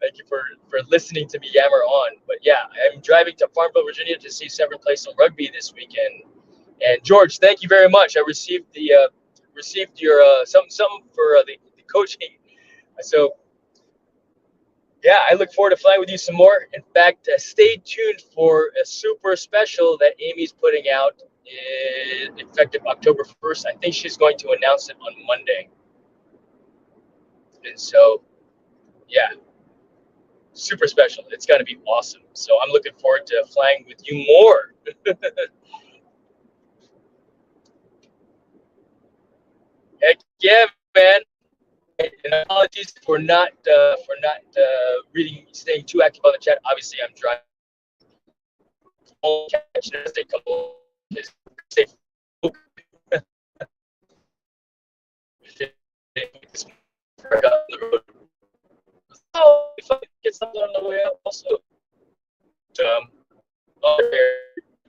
Thank you for listening to me yammer on. But yeah, I'm driving to Farmville, Virginia to see Severn play some rugby this weekend. And George, thank you very much. I received your something for the coaching. So yeah, I look forward to flying with you some more. In fact, stay tuned for a super special that Amy's putting out effective October 1st. I think she's going to announce it on Monday. And so, yeah, super special. It's going to be awesome. So I'm looking forward to flying with you more. Heck yeah, man. And apologies for not reading, staying too active on the chat. Obviously, I'm driving. Catching as they come. Stay oh, if I get something on the way up, also,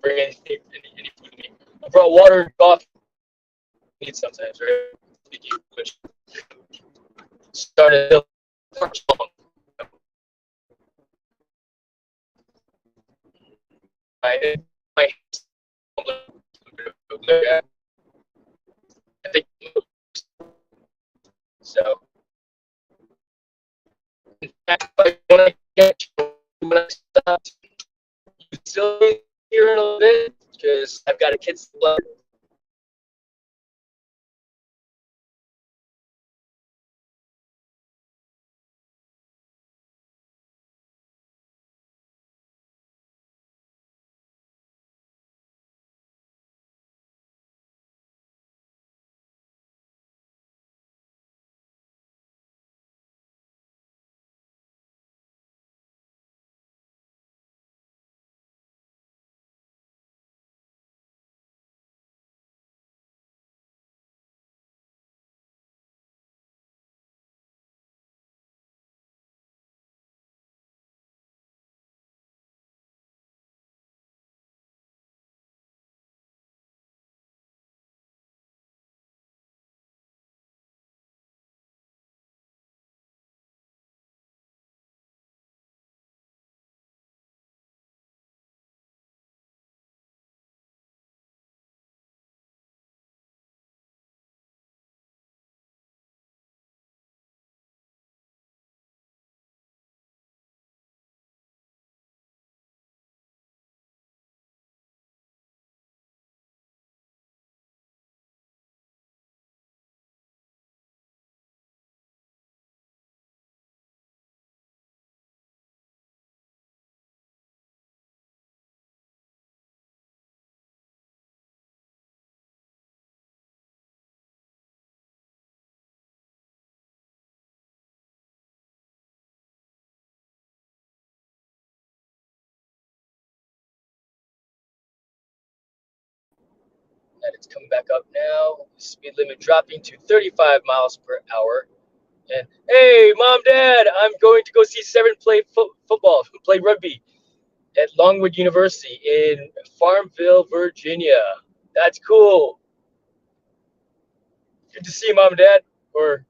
bring anything, any food to me. I brought water and coffee. Need sometimes, right? Which started I think so. In fact, when I get when I stopped, you still here in a little bit because I've got a kid's blood. And it's coming back up now. Speed limit dropping to 35 miles per hour. And hey, mom, dad, I'm going to go see Severn play football, play rugby at Longwood University in Farmville, Virginia. That's cool. Good to see you, mom and dad. Or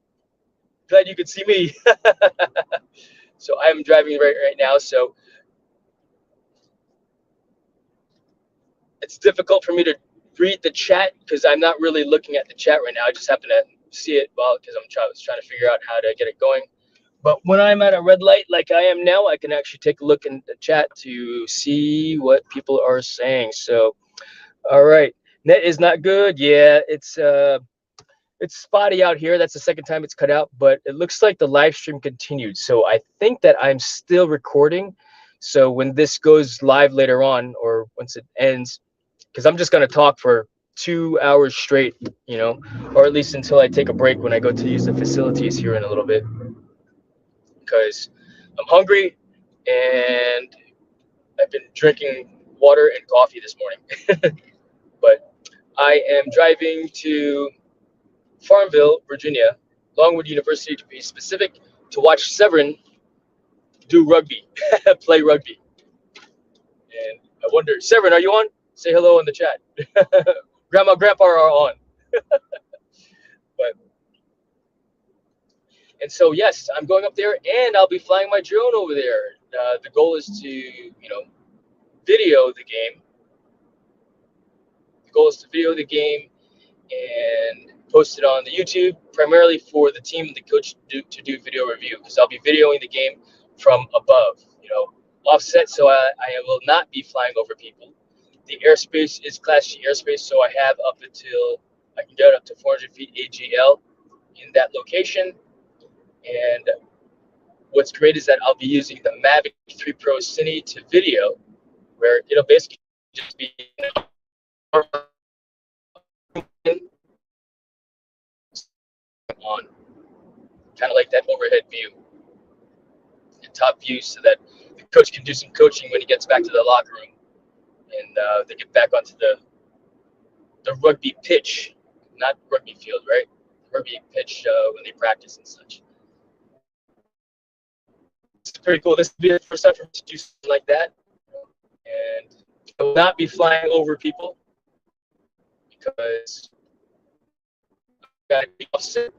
glad you could see me. So I'm driving right now. So it's difficult for me to read the chat because I'm not really looking at the chat right now. I just happen to see it because I was trying to figure out how to get it going. But when I'm at a red light like I am now, I can actually take a look in the chat to see what people are saying. So, all right, net is not good. Yeah, it's spotty out here. That's the second time it's cut out, but it looks like the live stream continued. So I think that I'm still recording. So when this goes live later on, or once it ends, because I'm just gonna talk for 2 hours straight, or at least until I take a break when I go to use the facilities here in a little bit, because I'm hungry and I've been drinking water and coffee this morning. But I am driving to Farmville, Virginia, Longwood University to be specific, to watch Severin do rugby, play rugby. And I wonder, Severin, are you on? Say hello in the chat. Grandma, Grandpa are on. But and so yes, I'm going up there, and I'll be flying my drone over there. The goal is to, video the game. The goal is to video the game and post it on the YouTube, primarily for the team and the coach to do video review, because I'll be videoing the game from above, offset, so I will not be flying over people. The airspace is Class G airspace, so I have up until I can get up to 400 feet AGL in that location. And what's great is that I'll be using the Mavic 3 Pro Cine to video, where it'll basically just be on, kind of like that overhead view and top view, so that the coach can do some coaching when he gets back to the locker room, and they get back onto the rugby pitch, not rugby field, right? Rugby pitch when they practice and such. It's pretty cool. This will be the first time for me to do something like that, and I will not be flying over people because I've got to be offset.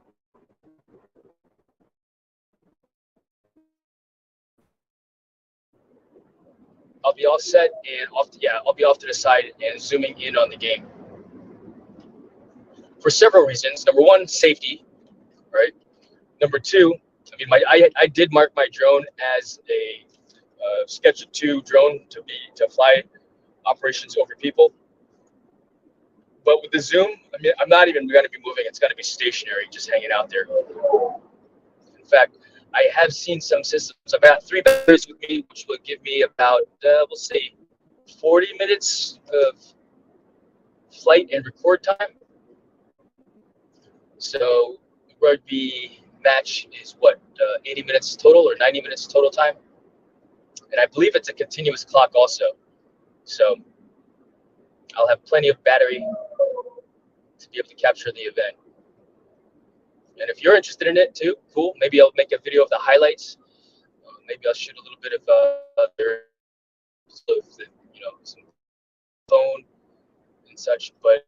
I'll be all set and off. Yeah, I'll be off to the side and zooming in on the game for several reasons. Number one, safety, right? Number two, I did mark my drone as a Schedule 2 drone to fly operations over people. But with the zoom, I'm not even going to be moving. It's going to be stationary, just hanging out there. In fact, I have seen some systems. I've got 3 batteries with me, which will give me about, we'll see, 40 minutes of flight and record time. So rugby match is what, 80 minutes total or 90 minutes total time? And I believe it's a continuous clock also. So I'll have plenty of battery to be able to capture the event. And if you're interested in it too, cool. Maybe I'll make a video of the highlights. Maybe I'll shoot a little bit of other, some phone and such. But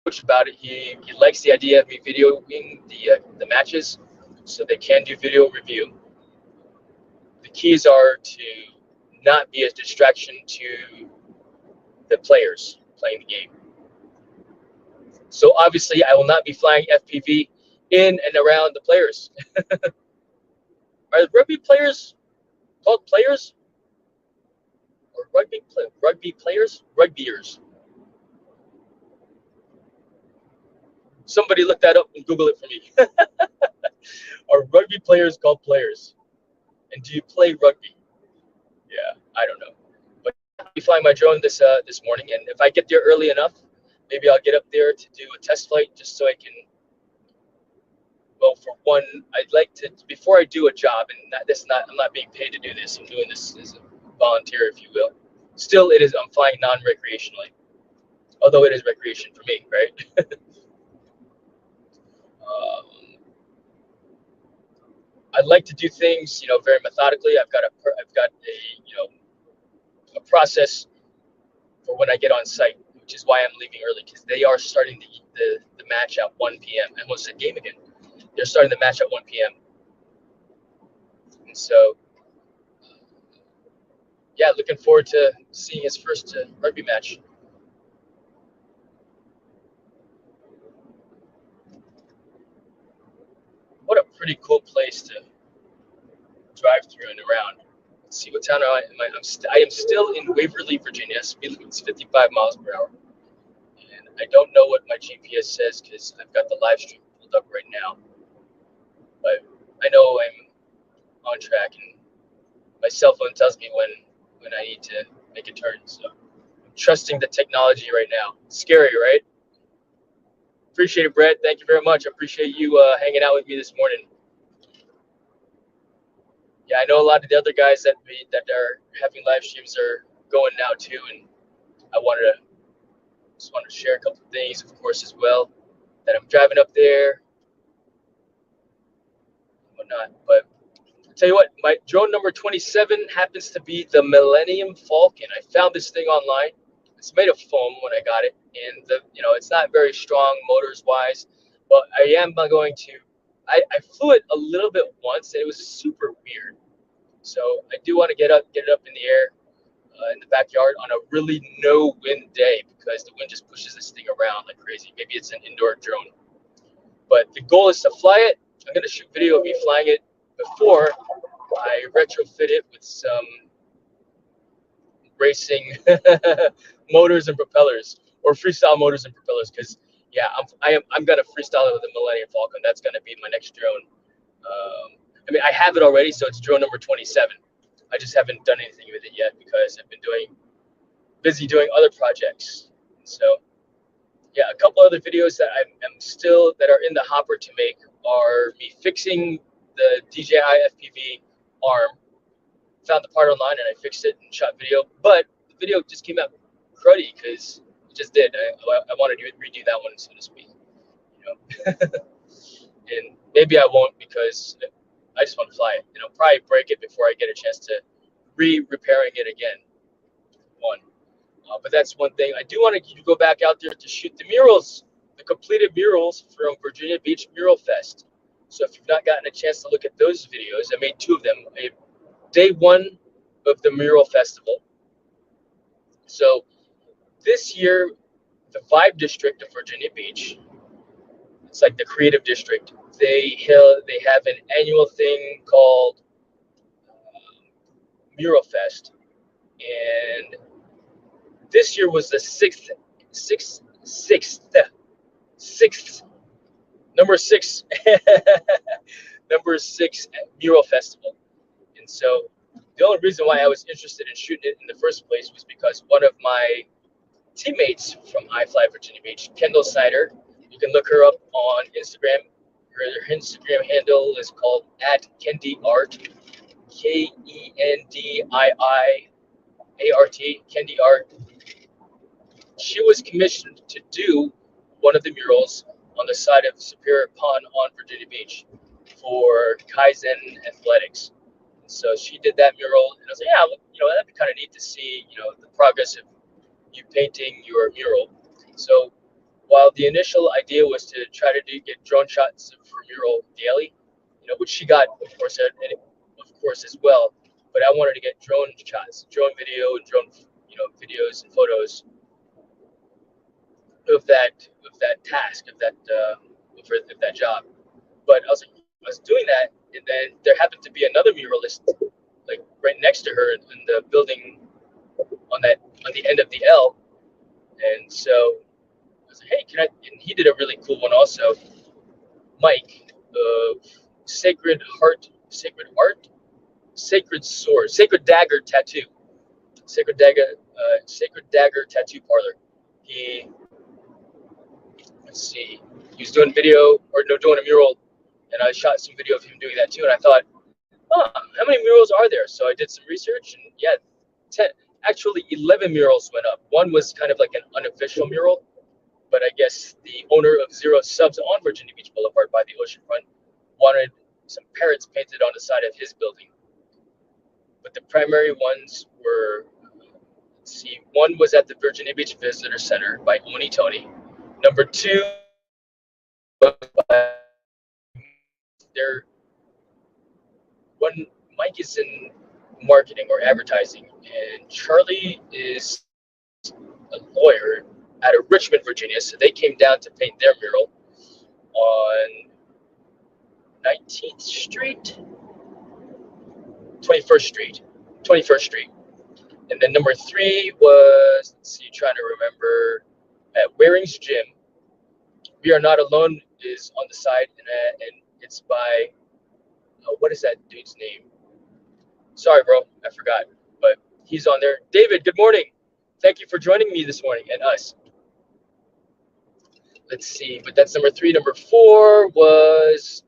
coach about it, he likes the idea of me videoing the matches, so they can do video review. The keys are to not be a distraction to the players playing the game. So obviously, I will not be flying FPV in and around the players. Are rugby players called players? Or rugby players? Rugbyers. Somebody look that up and Google it for me. Are rugby players called players? And do you play rugby? Yeah, I don't know. But I'll be flying my drone this morning, and if I get there early enough, maybe I'll get up there to do a test flight just so I can. Well, for one, I'd like to, before I do a job, and I'm not being paid to do this. I'm doing this as a volunteer, if you will. Still, I'm flying non-recreationally, although it is recreation for me, right? I'd like to do things, very methodically. I've got a process for when I get on site, which is why I'm leaving early, because they are starting the match at 1 p.m. I almost said game again. They're starting the match at 1 p.m. And so, yeah, looking forward to seeing his first rugby match. What a pretty cool place to drive through and around. Let's see, what town am I? I am still in Waverly, Virginia. Speed limit's 55 miles per hour. And I don't know what my GPS says because I've got the live stream pulled up right now. But I know I'm on track, and my cell phone tells me when I need to make a turn. So I'm trusting the technology right now. Scary, right? Appreciate it, Brett. Thank you very much. I appreciate you hanging out with me this morning. Yeah, I know a lot of the other guys that are having live streams are going now too, and I just wanted to share a couple of things, of course, as well, that I'm driving up there, and whatnot. But I'll tell you what, my drone number 27 happens to be the Millennium Falcon. I found this thing online. It's made of foam when I got it, and it's not very strong motors wise, but I am going to. I flew it a little bit once, and it was super weird. So I do want to get it up in the air in the backyard on a really no wind day, because the wind just pushes this thing around like crazy. Maybe it's an indoor drone, but the goal is to fly it. I'm going to shoot video of me flying it before I retrofit it with some racing motors and propellers, or freestyle motors and propellers, because yeah, I'm gonna freestyle it with the Millennium Falcon. That's gonna be my next drone. I mean, I have it already, so it's drone number 27. I just haven't done anything with it yet because I've been busy doing other projects. So yeah, a couple other videos that that are in the hopper to make are me fixing the DJI FPV arm. Found the part online and I fixed it and shot video, but the video just came out cruddy because it just did. I wanted to redo that one, so to speak, and maybe I won't, because I just want to fly it. Probably break it before I get a chance to repairing it again. But that's one thing. I do want to go back out there to shoot the murals, the completed murals from Virginia Beach Mural Fest. So if you've not gotten a chance to look at those videos, I made 2 of them. Day 1 of the mural festival. So this year, the Vibe District of Virginia Beach, it's like the creative district, they have an annual thing called Mural Fest, and this year was the sixth number 6 number 6 mural festival. And so the only reason why I was interested in shooting it in the first place was because one of my teammates from iFly Virginia Beach, Kendall Snyder, you can look her up on Instagram. Her Instagram handle is called @KendiArt, KendiIArt, Kendi Art. She was commissioned to do one of the murals on the side of Superior Pond on Virginia Beach for Kaizen Athletics. So she did that mural, and I was like, yeah, that'd be kind of neat to see, the progress of you painting your mural. So while the initial idea was to try to get drone shots of her mural daily, which she got, of course, as well, but I wanted to get drone shots, drone video, and drone, videos and photos of that task, of that job. But I was doing that, and then there happened to be another muralist like right next to her in the building on the end of the L, and so I was like, hey, can I? And he did a really cool one also, Mike, of Sacred Art, Sacred Sword, Sacred Dagger Tattoo, Sacred Dagger Tattoo Parlor. He was doing doing a mural, and I shot some video of him doing that too. And I thought, oh, how many murals are there? So I did some research, and yeah, 11 murals went up. One was kind of like an unofficial mural, but I guess the owner of Zero Subs on Virginia Beach Boulevard by the oceanfront wanted some parrots painted on the side of his building. But the primary ones were, one was at the Virginia Beach Visitor Center by Oni Tony. Number 2, Mike is in marketing or advertising, and Charlie is a lawyer out of Richmond, Virginia. So they came down to paint their mural on 19th Street, 21st Street. And then number 3 was, trying to remember, at Waring's Gym. We Are Not Alone is on the side, and it's by, what is that dude's name? Sorry, bro, I forgot, but he's on there. David, good morning. Thank you for joining me this morning and us. Let's see, but that's number 3. Number 4 was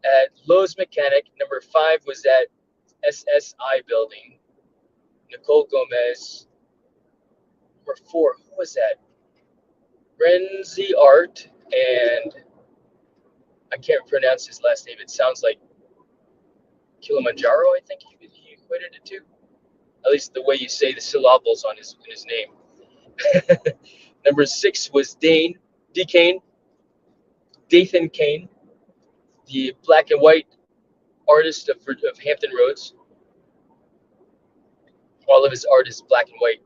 at Lowe's Mechanic. Number 5 was at SSI Building. Nicole Gomez. Number 4, who was that? Renzi Art, and I can't pronounce his last name. It sounds like Kilimanjaro, I think he equated it to. At least the way you say the syllables on his name. Number 6 was Dathan Kane, the black and white artist of Hampton Roads. All of his art is black and white,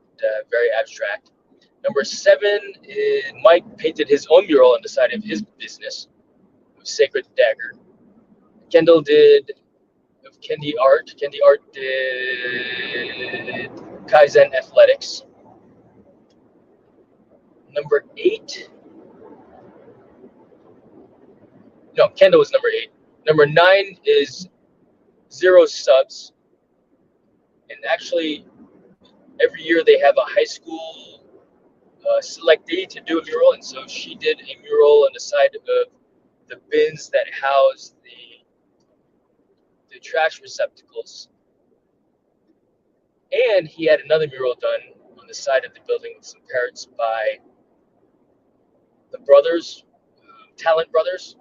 very abstract. Number 7, Mike painted his own mural on the side of his business, of Sacred Dagger. Kendall did of Kendi Art. Kendi Art did Kaizen Athletics. Number 8. No, Kendall was number 8. Number 9 is Zero Subs. And actually, every year they have a high school selectee to do a mural, and so she did a mural on the side of the bins that house the trash receptacles. And he had another mural done on the side of the building with some parrots by the brothers, Talent Brothers.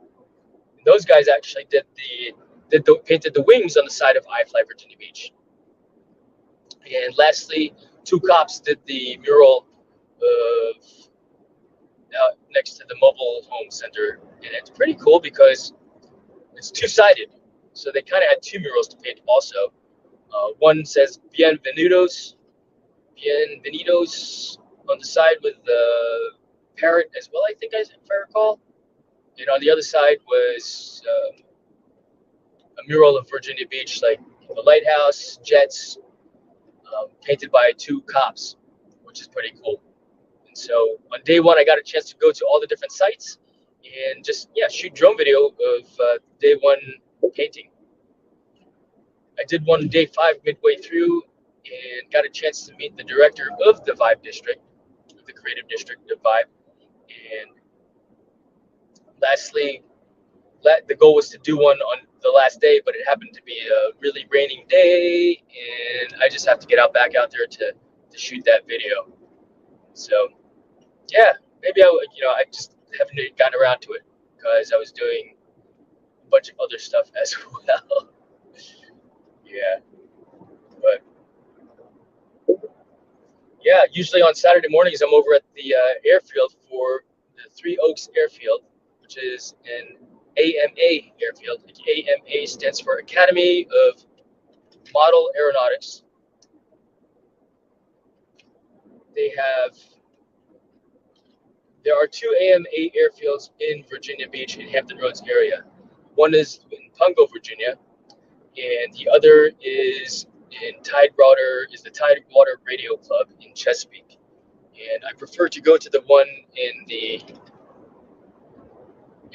And those guys actually painted the wings on the side of iFly Virginia Beach. And lastly, 2 cops did the mural next to the mobile home center, and it's pretty cool because it's 2-sided. So they kind of had 2 murals to paint also. One says Bienvenidos on the side with the parrot as well, I think, if I recall. And on the other side was a mural of Virginia Beach, like the lighthouse, jets, painted by 2 cops, which is pretty cool. And so on day 1, I got a chance to go to all the different sites and just, shoot drone video of day 1 painting. I did one day 5 midway through and got a chance to meet the director of the Vibe District, the creative district of Vibe. And lastly, the goal was to do one on the last day, but it happened to be a really raining day, and I just have to get back out there to shoot that video. So, yeah, maybe I just haven't gotten around to it because I was doing a bunch of other stuff as well. Yeah, but yeah, usually on Saturday mornings I'm over at the airfield for the Three Oaks Airfield, which is an AMA airfield. AMA stands for Academy of Model Aeronautics. There are 2 AMA airfields in Virginia Beach and Hampton Roads area. One is in Pungo, Virginia, and the other is in the Tidewater Radio Club in Chesapeake. And I prefer to go to the one in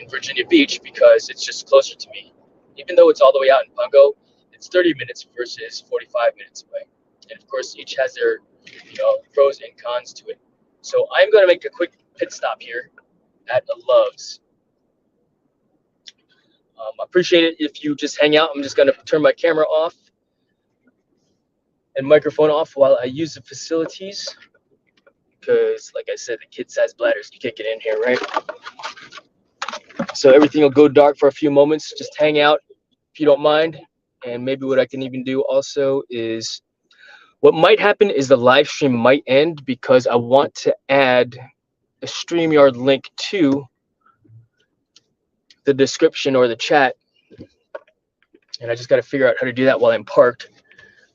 Virginia Beach because it's just closer to me. Even though it's all the way out in Pungo, it's 30 minutes versus 45 minutes away. And of course, each has their pros and cons to it. So I'm going to make a quick pit stop here at a Love's. I appreciate it if you just hang out. I'm just going to turn my camera off and microphone off while I use the facilities because, like I said, the kid-sized bladders, you can't get in here, right? So everything will go dark for a few moments. Just hang out if you don't mind. And maybe what I can even do also is, what might happen is the live stream might end because I want to add a StreamYard link to the description or the chat. And I just got to figure out how to do that while I'm parked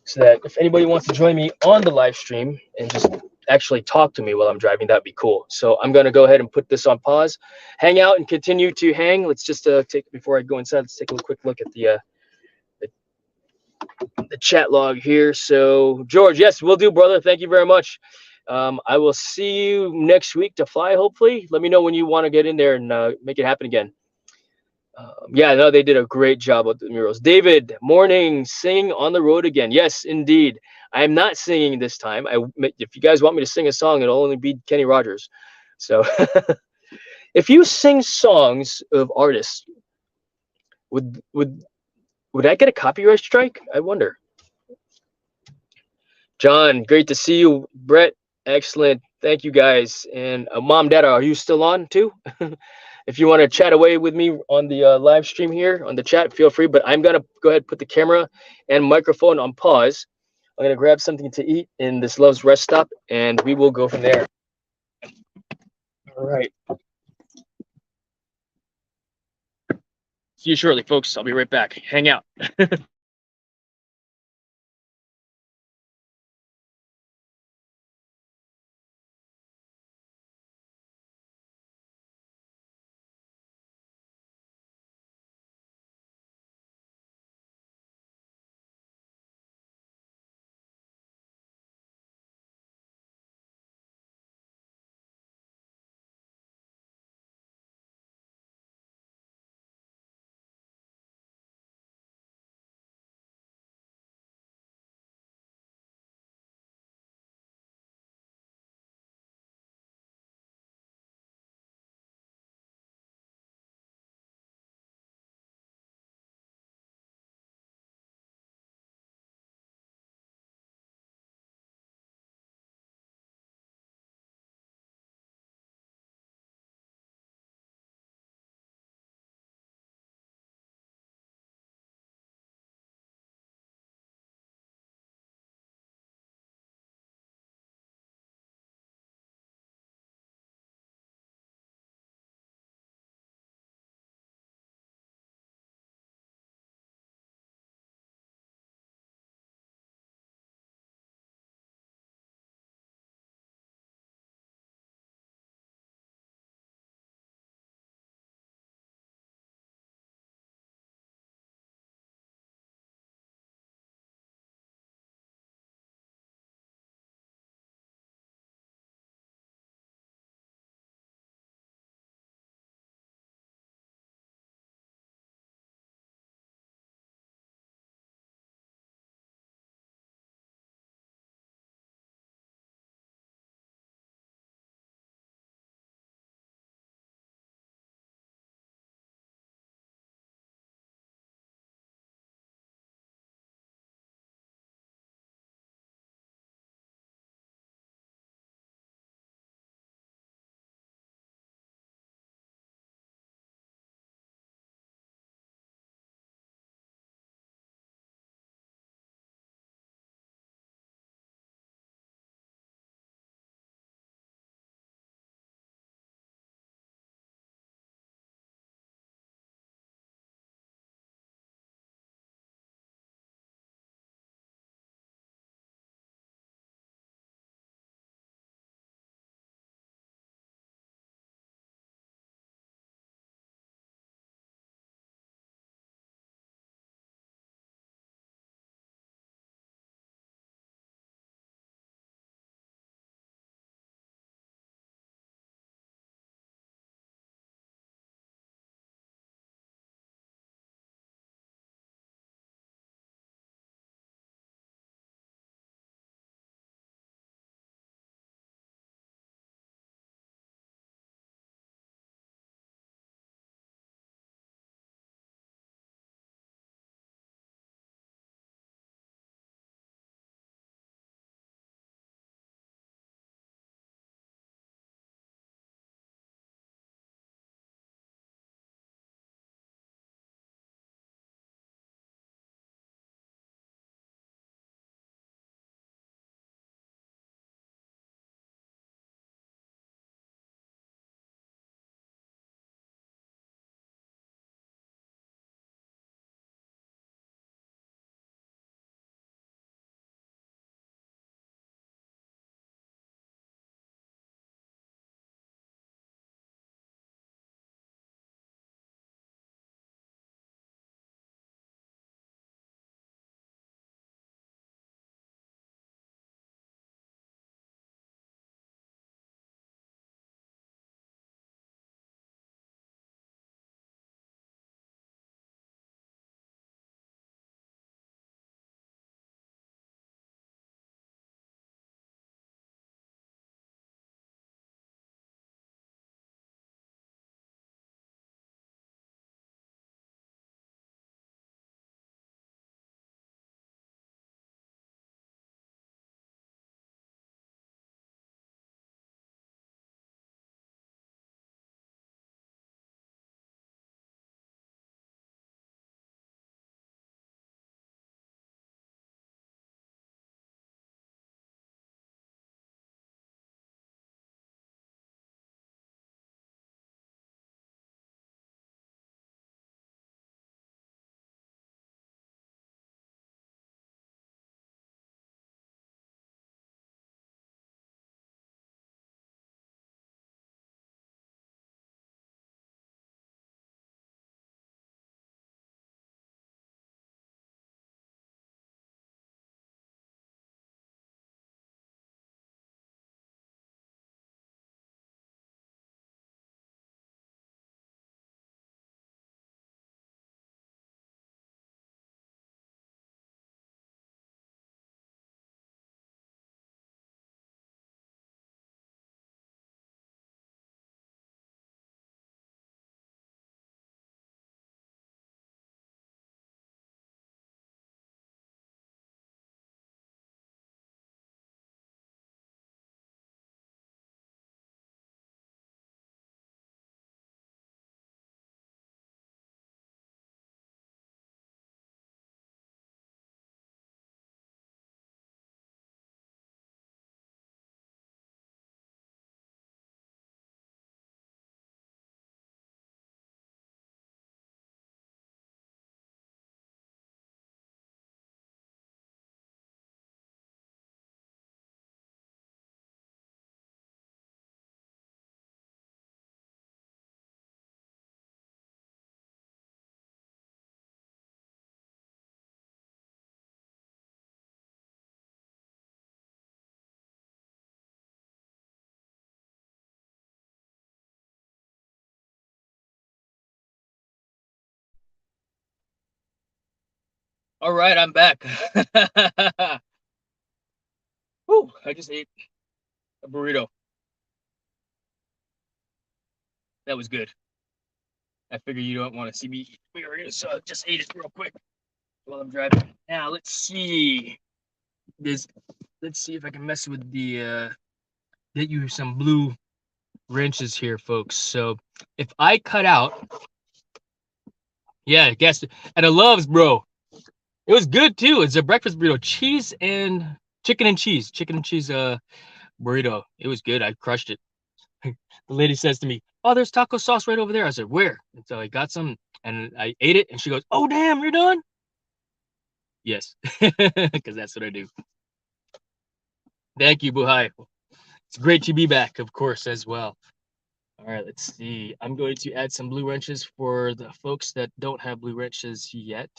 so that if anybody wants to join me on the live stream and just actually talk to me while I'm driving, that'd be cool. So I'm going to go ahead and put this on pause, hang out and continue to hang. Let's just before I go inside, let's take a quick look at the chat log here. So George, yes, we'll do, brother. Thank you very much. I will see you next week to fly, hopefully. Let me know when you want to get in there and make it happen again. Yeah, no, they did a great job with the murals. David, morning, sing on the road again. Yes, indeed. I am not singing this time. If you guys want me to sing a song, it'll only be Kenny Rogers. So, if you sing songs of artists, would would would I get a copyright strike? I wonder. John, great to see you. Brett, excellent. Thank you guys. And Mom, Dad, are you still on too? If you want to chat away with me on the live stream here on the chat, feel free. But I'm gonna go ahead and put the camera and microphone on pause. I'm gonna grab something to eat in this Love's Rest Stop, and we will go from there. All right. See you shortly, folks. I'll be right back. Hang out. All right, I'm back. Whew, I just ate a burrito. That was good. I figure you don't want to see me eat burritos, so I just ate it real quick while I'm driving. Now let's see. Let's see if I can mess with the get you some blue wrenches here, folks. So if I cut out, yeah, guess at a Love's, bro. It was good too. It's a breakfast burrito, cheese and chicken and cheese burrito. It was good. I crushed it. The lady says to me, "Oh, there's taco sauce right over there." I said, "Where?" And so I got some and I ate it, and she goes, "Oh, damn, you're done?" Yes, because that's what I do. Thank you, Buhai. It's great to be back, of course, as well. All right, let's see. I'm going to add some blue wrenches for the folks that don't have blue wrenches yet.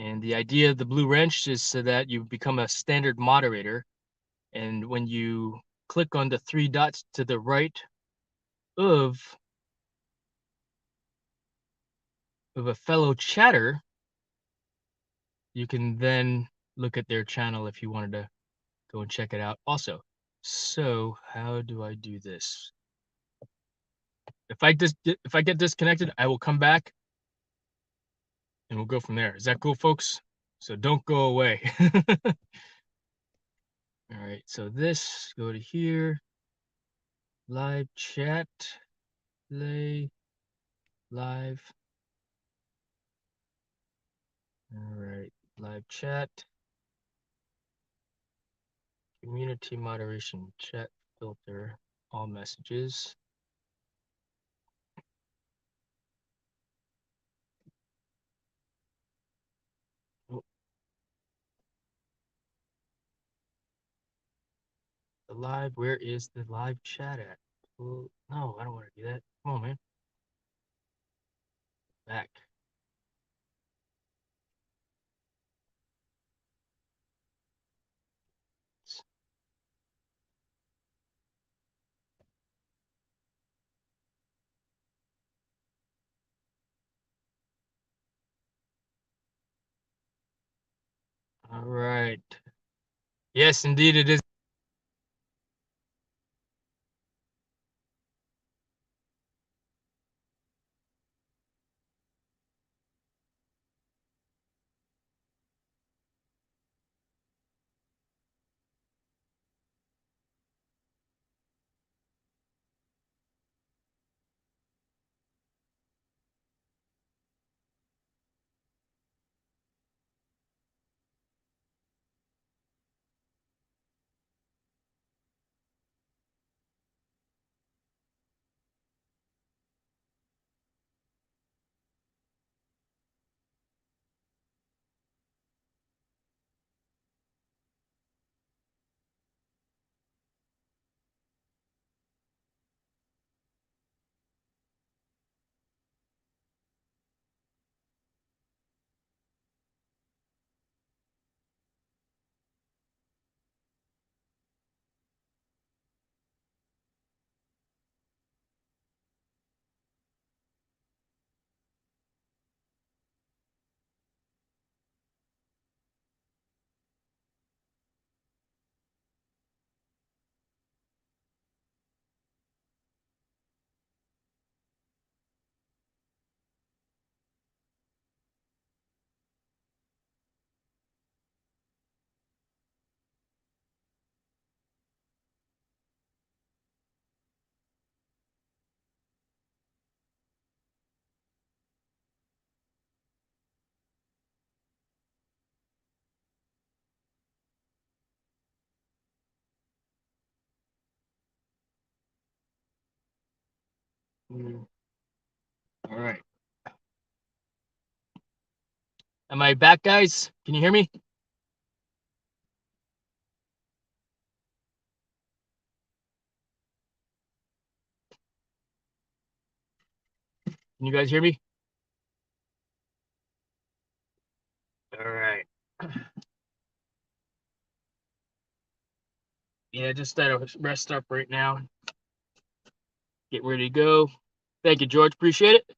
And the idea of the blue wrench is so that you become a standard moderator. And when you click on the three dots to the right of a fellow chatter, you can then look at their channel if you wanted to go and check it out also. So how do I do this? If I get disconnected, I will come back and we'll go from there. Is that cool, folks? So don't go away. All right, so this, go to here, live chat, play, live. All right, live chat, community moderation, chat filter, all messages. Oh. The live, where is the live chat at? Oh, no, I don't want to do that. Come on, man. Back. All right. Yes, indeed it is. All right. Am I back, guys? Can you hear me? Can you guys hear me? All right. Yeah, just start to rest up right now. Get ready to go. Thank you, George. Appreciate it.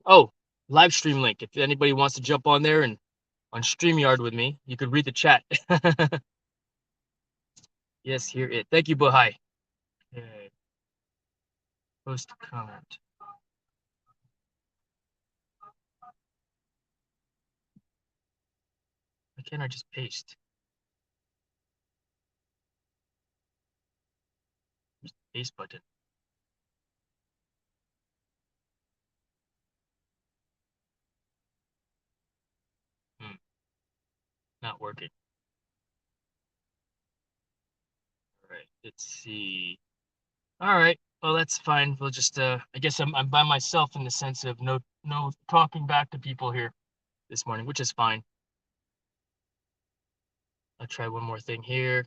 Oh, live stream link. If anybody wants to jump on there and on StreamYard with me, you could read the chat. Yes, hear it. Thank you, Bahai. Okay. Post comment. Why can't I just paste? Just paste button. Not working. All right, let's see. All right, well that's fine. We'll just I guess I'm by myself in the sense of no talking back to people here this morning, which is fine. I'll try one more thing here.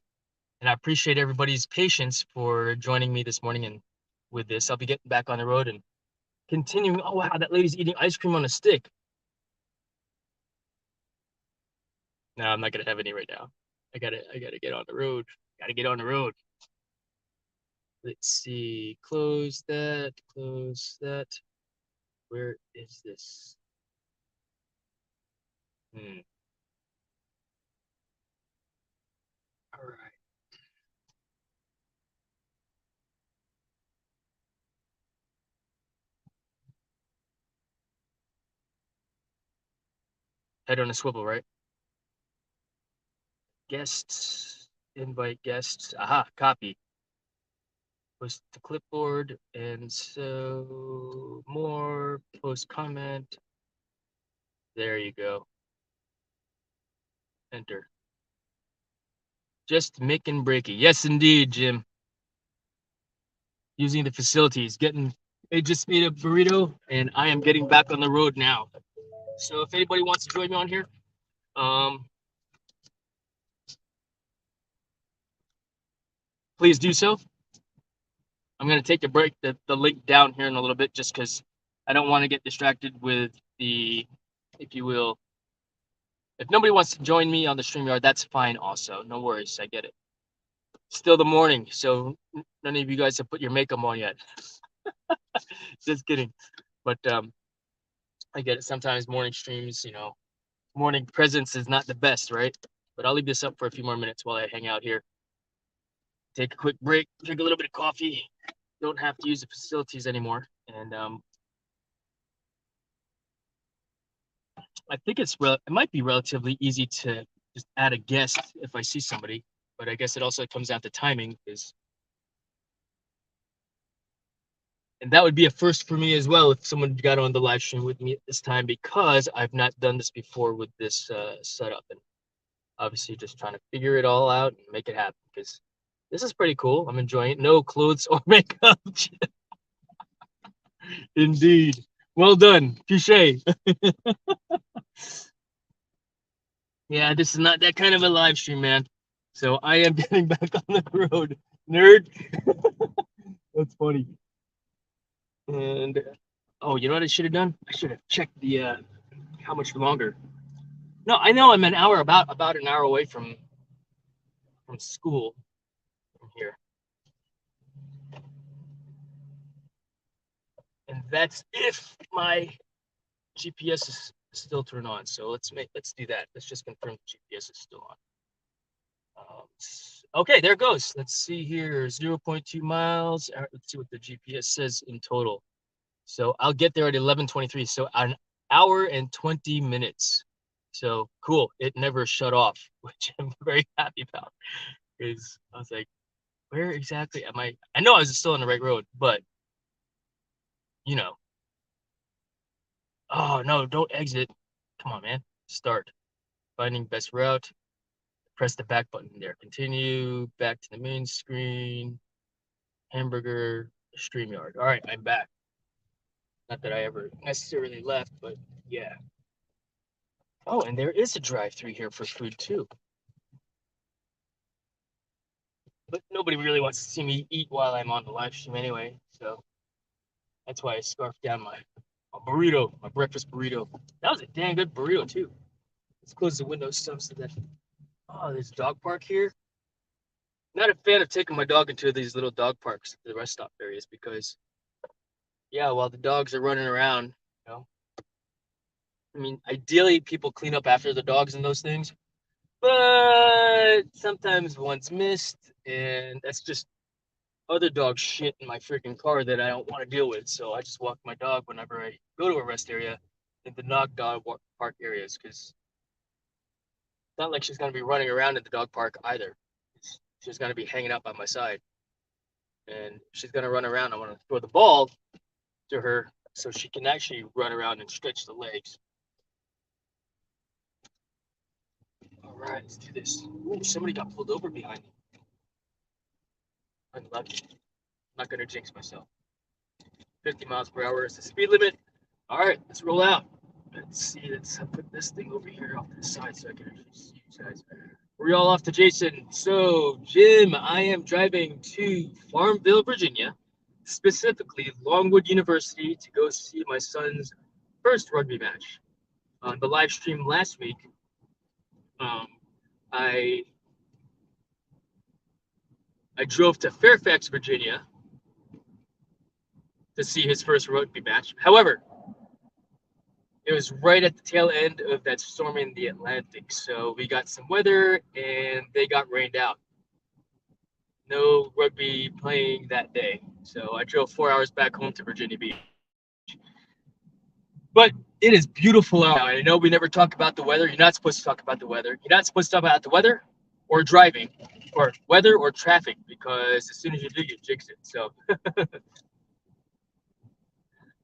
And I appreciate everybody's patience for joining me this morning and with this. I'll be getting back on the road and continuing. Oh wow, that lady's eating ice cream on a stick. No, I'm not gonna have any right now. I gotta get on the road. Gotta get on the road. Let's see. Close that. Close that. Where is this? All right. Head on a swivel, right? Guests. Invite guests. Aha, copy. Post the clipboard, and so more, post comment. There you go. Enter. Just making breaky. Yes, indeed, Jim. Using the facilities, I just made a burrito, and I am getting back on the road now. So if anybody wants to join me on here, please do so. I'm going to take a break, the link down here in a little bit, just because I don't want to get distracted with the, if you will, if nobody wants to join me on the StreamYard, that's fine also. No worries, I get it. Still the morning, so none of you guys have put your makeup on yet. Just kidding. But I get it. Sometimes morning streams, morning presence is not the best, right? But I'll leave this up for a few more minutes while I hang out here. Take a quick break, drink a little bit of coffee. Don't have to use the facilities anymore. And I think it might be relatively easy to just add a guest if I see somebody, but I guess it also comes down to timing, and that would be a first for me as well if someone got on the live stream with me at this time, because I've not done this before with this setup, and obviously just trying to figure it all out and make it happen, because this is pretty cool. I'm enjoying it. No clothes or makeup. Indeed. Well done. Touche. Yeah, this is not that kind of a live stream, man. So I am getting back on the road. Nerd. That's funny. And oh, you know what I should have done? I should have checked the how much longer. No, I know I'm an hour, about an hour away from school from here. And that's if my GPS is still turned on. So let's do that. Let's just confirm the GPS is still on. Okay, there it goes. Let's see here, 0.2 miles. Let's see what the GPS says in total. So I'll get there at 11:23. So an hour and 20 minutes. So cool. It never shut off, which I'm very happy about. Because I was like, where exactly am I? I know I was still on the right road, but oh no, don't exit. Come on, man. Start. Finding best route. Press the back button there. Continue back to the main screen. Hamburger, StreamYard. All right, I'm back. Not that I ever necessarily left, but yeah. Oh, and there is a drive-through here for food too. But nobody really wants to see me eat while I'm on the live stream anyway, so that's why I scarfed down my burrito, my breakfast burrito. That was a dang good burrito too. Let's close the window so that. Oh, there's a dog park here. Not a fan of taking my dog into these little dog parks, the rest stop areas, because yeah, while the dogs are running around, I mean, ideally, people clean up after the dogs and those things, but sometimes one's missed, and that's just other dog shit in my freaking car that I don't want to deal with. So I just walk my dog whenever I go to a rest area in the dog park areas because it's not like she's going to be running around in the dog park either. She's going to be hanging out by my side. And if she's going to run around, I want to throw the ball to her so she can actually run around and stretch the legs. All right, let's do this. Ooh, somebody got pulled over behind me. Unlucky. I'm not going to jinx myself. 50 miles per hour is the speed limit. All right, let's roll out. Let's see. Let's put this thing over here off to the side so I can actually see you guys. We're all off to Jason. So, Jim, I am driving to Farmville, Virginia, specifically Longwood University, to go see my son's first rugby match. On the live stream last week, I drove to Fairfax, Virginia, to see his first rugby match. However, it was right at the tail end of that storm in the Atlantic, so we got some weather and they got rained out. No rugby playing that day, so I drove 4 hours back home to Virginia Beach. But it is beautiful out. I know we never talk about the weather. You're not supposed to talk about the weather. You're not supposed to talk about the weather or driving or weather or traffic because as soon as you do, you jinx it. So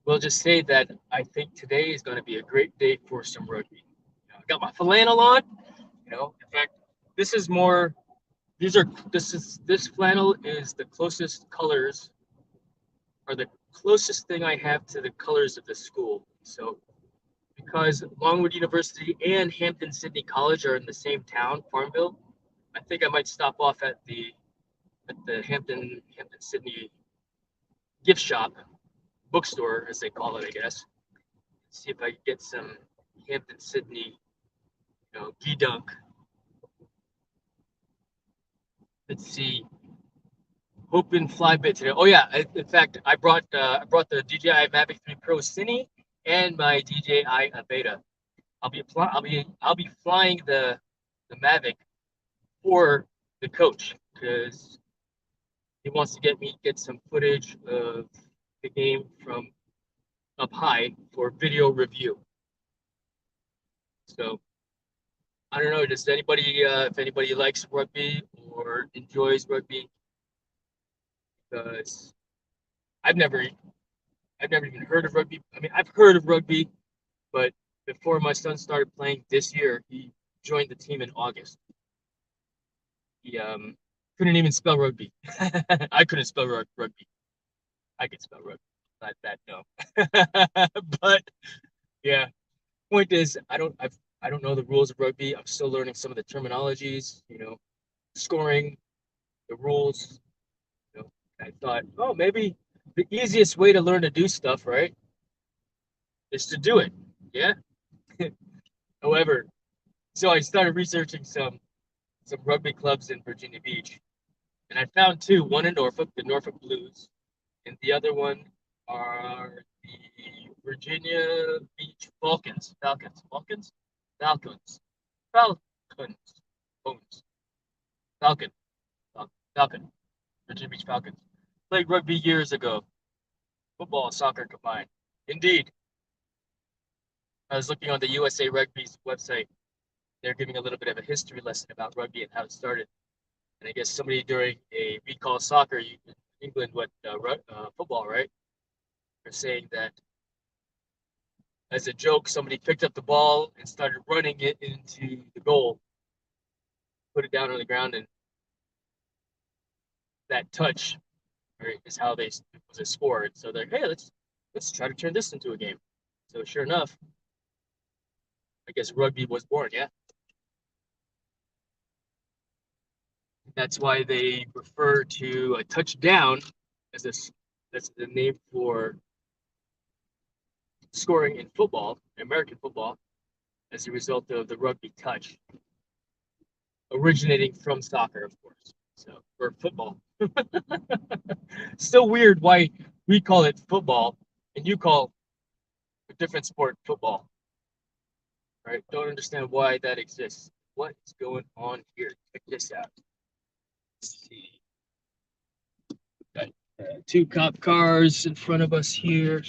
we'll just say that I think today is going to be a great day for some rugby. I got my flannel on. In fact, this flannel is the closest colors, or the closest thing I have to the colors of the school. So because Longwood University and Hampden-Sydney College are in the same town, Farmville, I think I might stop off at the Hampden-Sydney gift shop, bookstore as they call it, I guess. See if I can get some Hampden-Sydney, G-Dunk. Let's see. Hoping Flybit today. Oh yeah, in fact, I brought the DJI Mavic 3 Pro Cine and my DJI Aveda. I'll be flying the Mavic for the coach because he wants to get some footage of the game from up high for video review. So I don't know, does anybody if anybody likes rugby or enjoys rugby, because I've never even heard of rugby. I mean, I've heard of rugby, but before my son started playing this year, he joined the team in August. He couldn't even spell rugby. I couldn't spell rugby. I could spell rugby. Not that, no. But yeah, point is, I don't know the rules of rugby. I'm still learning some of the terminologies, scoring, the rules. I thought, oh, maybe the easiest way to learn to do stuff, right, is to do it. Yeah. However, so I started researching some rugby clubs in Virginia Beach, and I found two. One in Norfolk, the Norfolk Blues, and the other one are the Virginia Beach Falcons. Virginia Beach Falcons. Played rugby years ago. Football and soccer combined. Indeed. I was looking on the USA Rugby's website. They're giving a little bit of a history lesson about rugby and how it started. And I guess somebody during we call soccer in England football, right? They're saying that as a joke, somebody picked up the ball and started running it into the goal, put it down on the ground, and that touch, right, is how was scored. So they're, hey, let's try to turn this into a game. So sure enough, I guess rugby was born. Yeah. That's why they refer to a touchdown as that's the name for scoring in football, American football, as a result of the rugby touch, originating from soccer, of course. So, or football. Still weird why we call it football and you call a different sport football. Right? Don't understand why that exists. What is going on here? Check this out. Let's see. Got two cop cars in front of us here.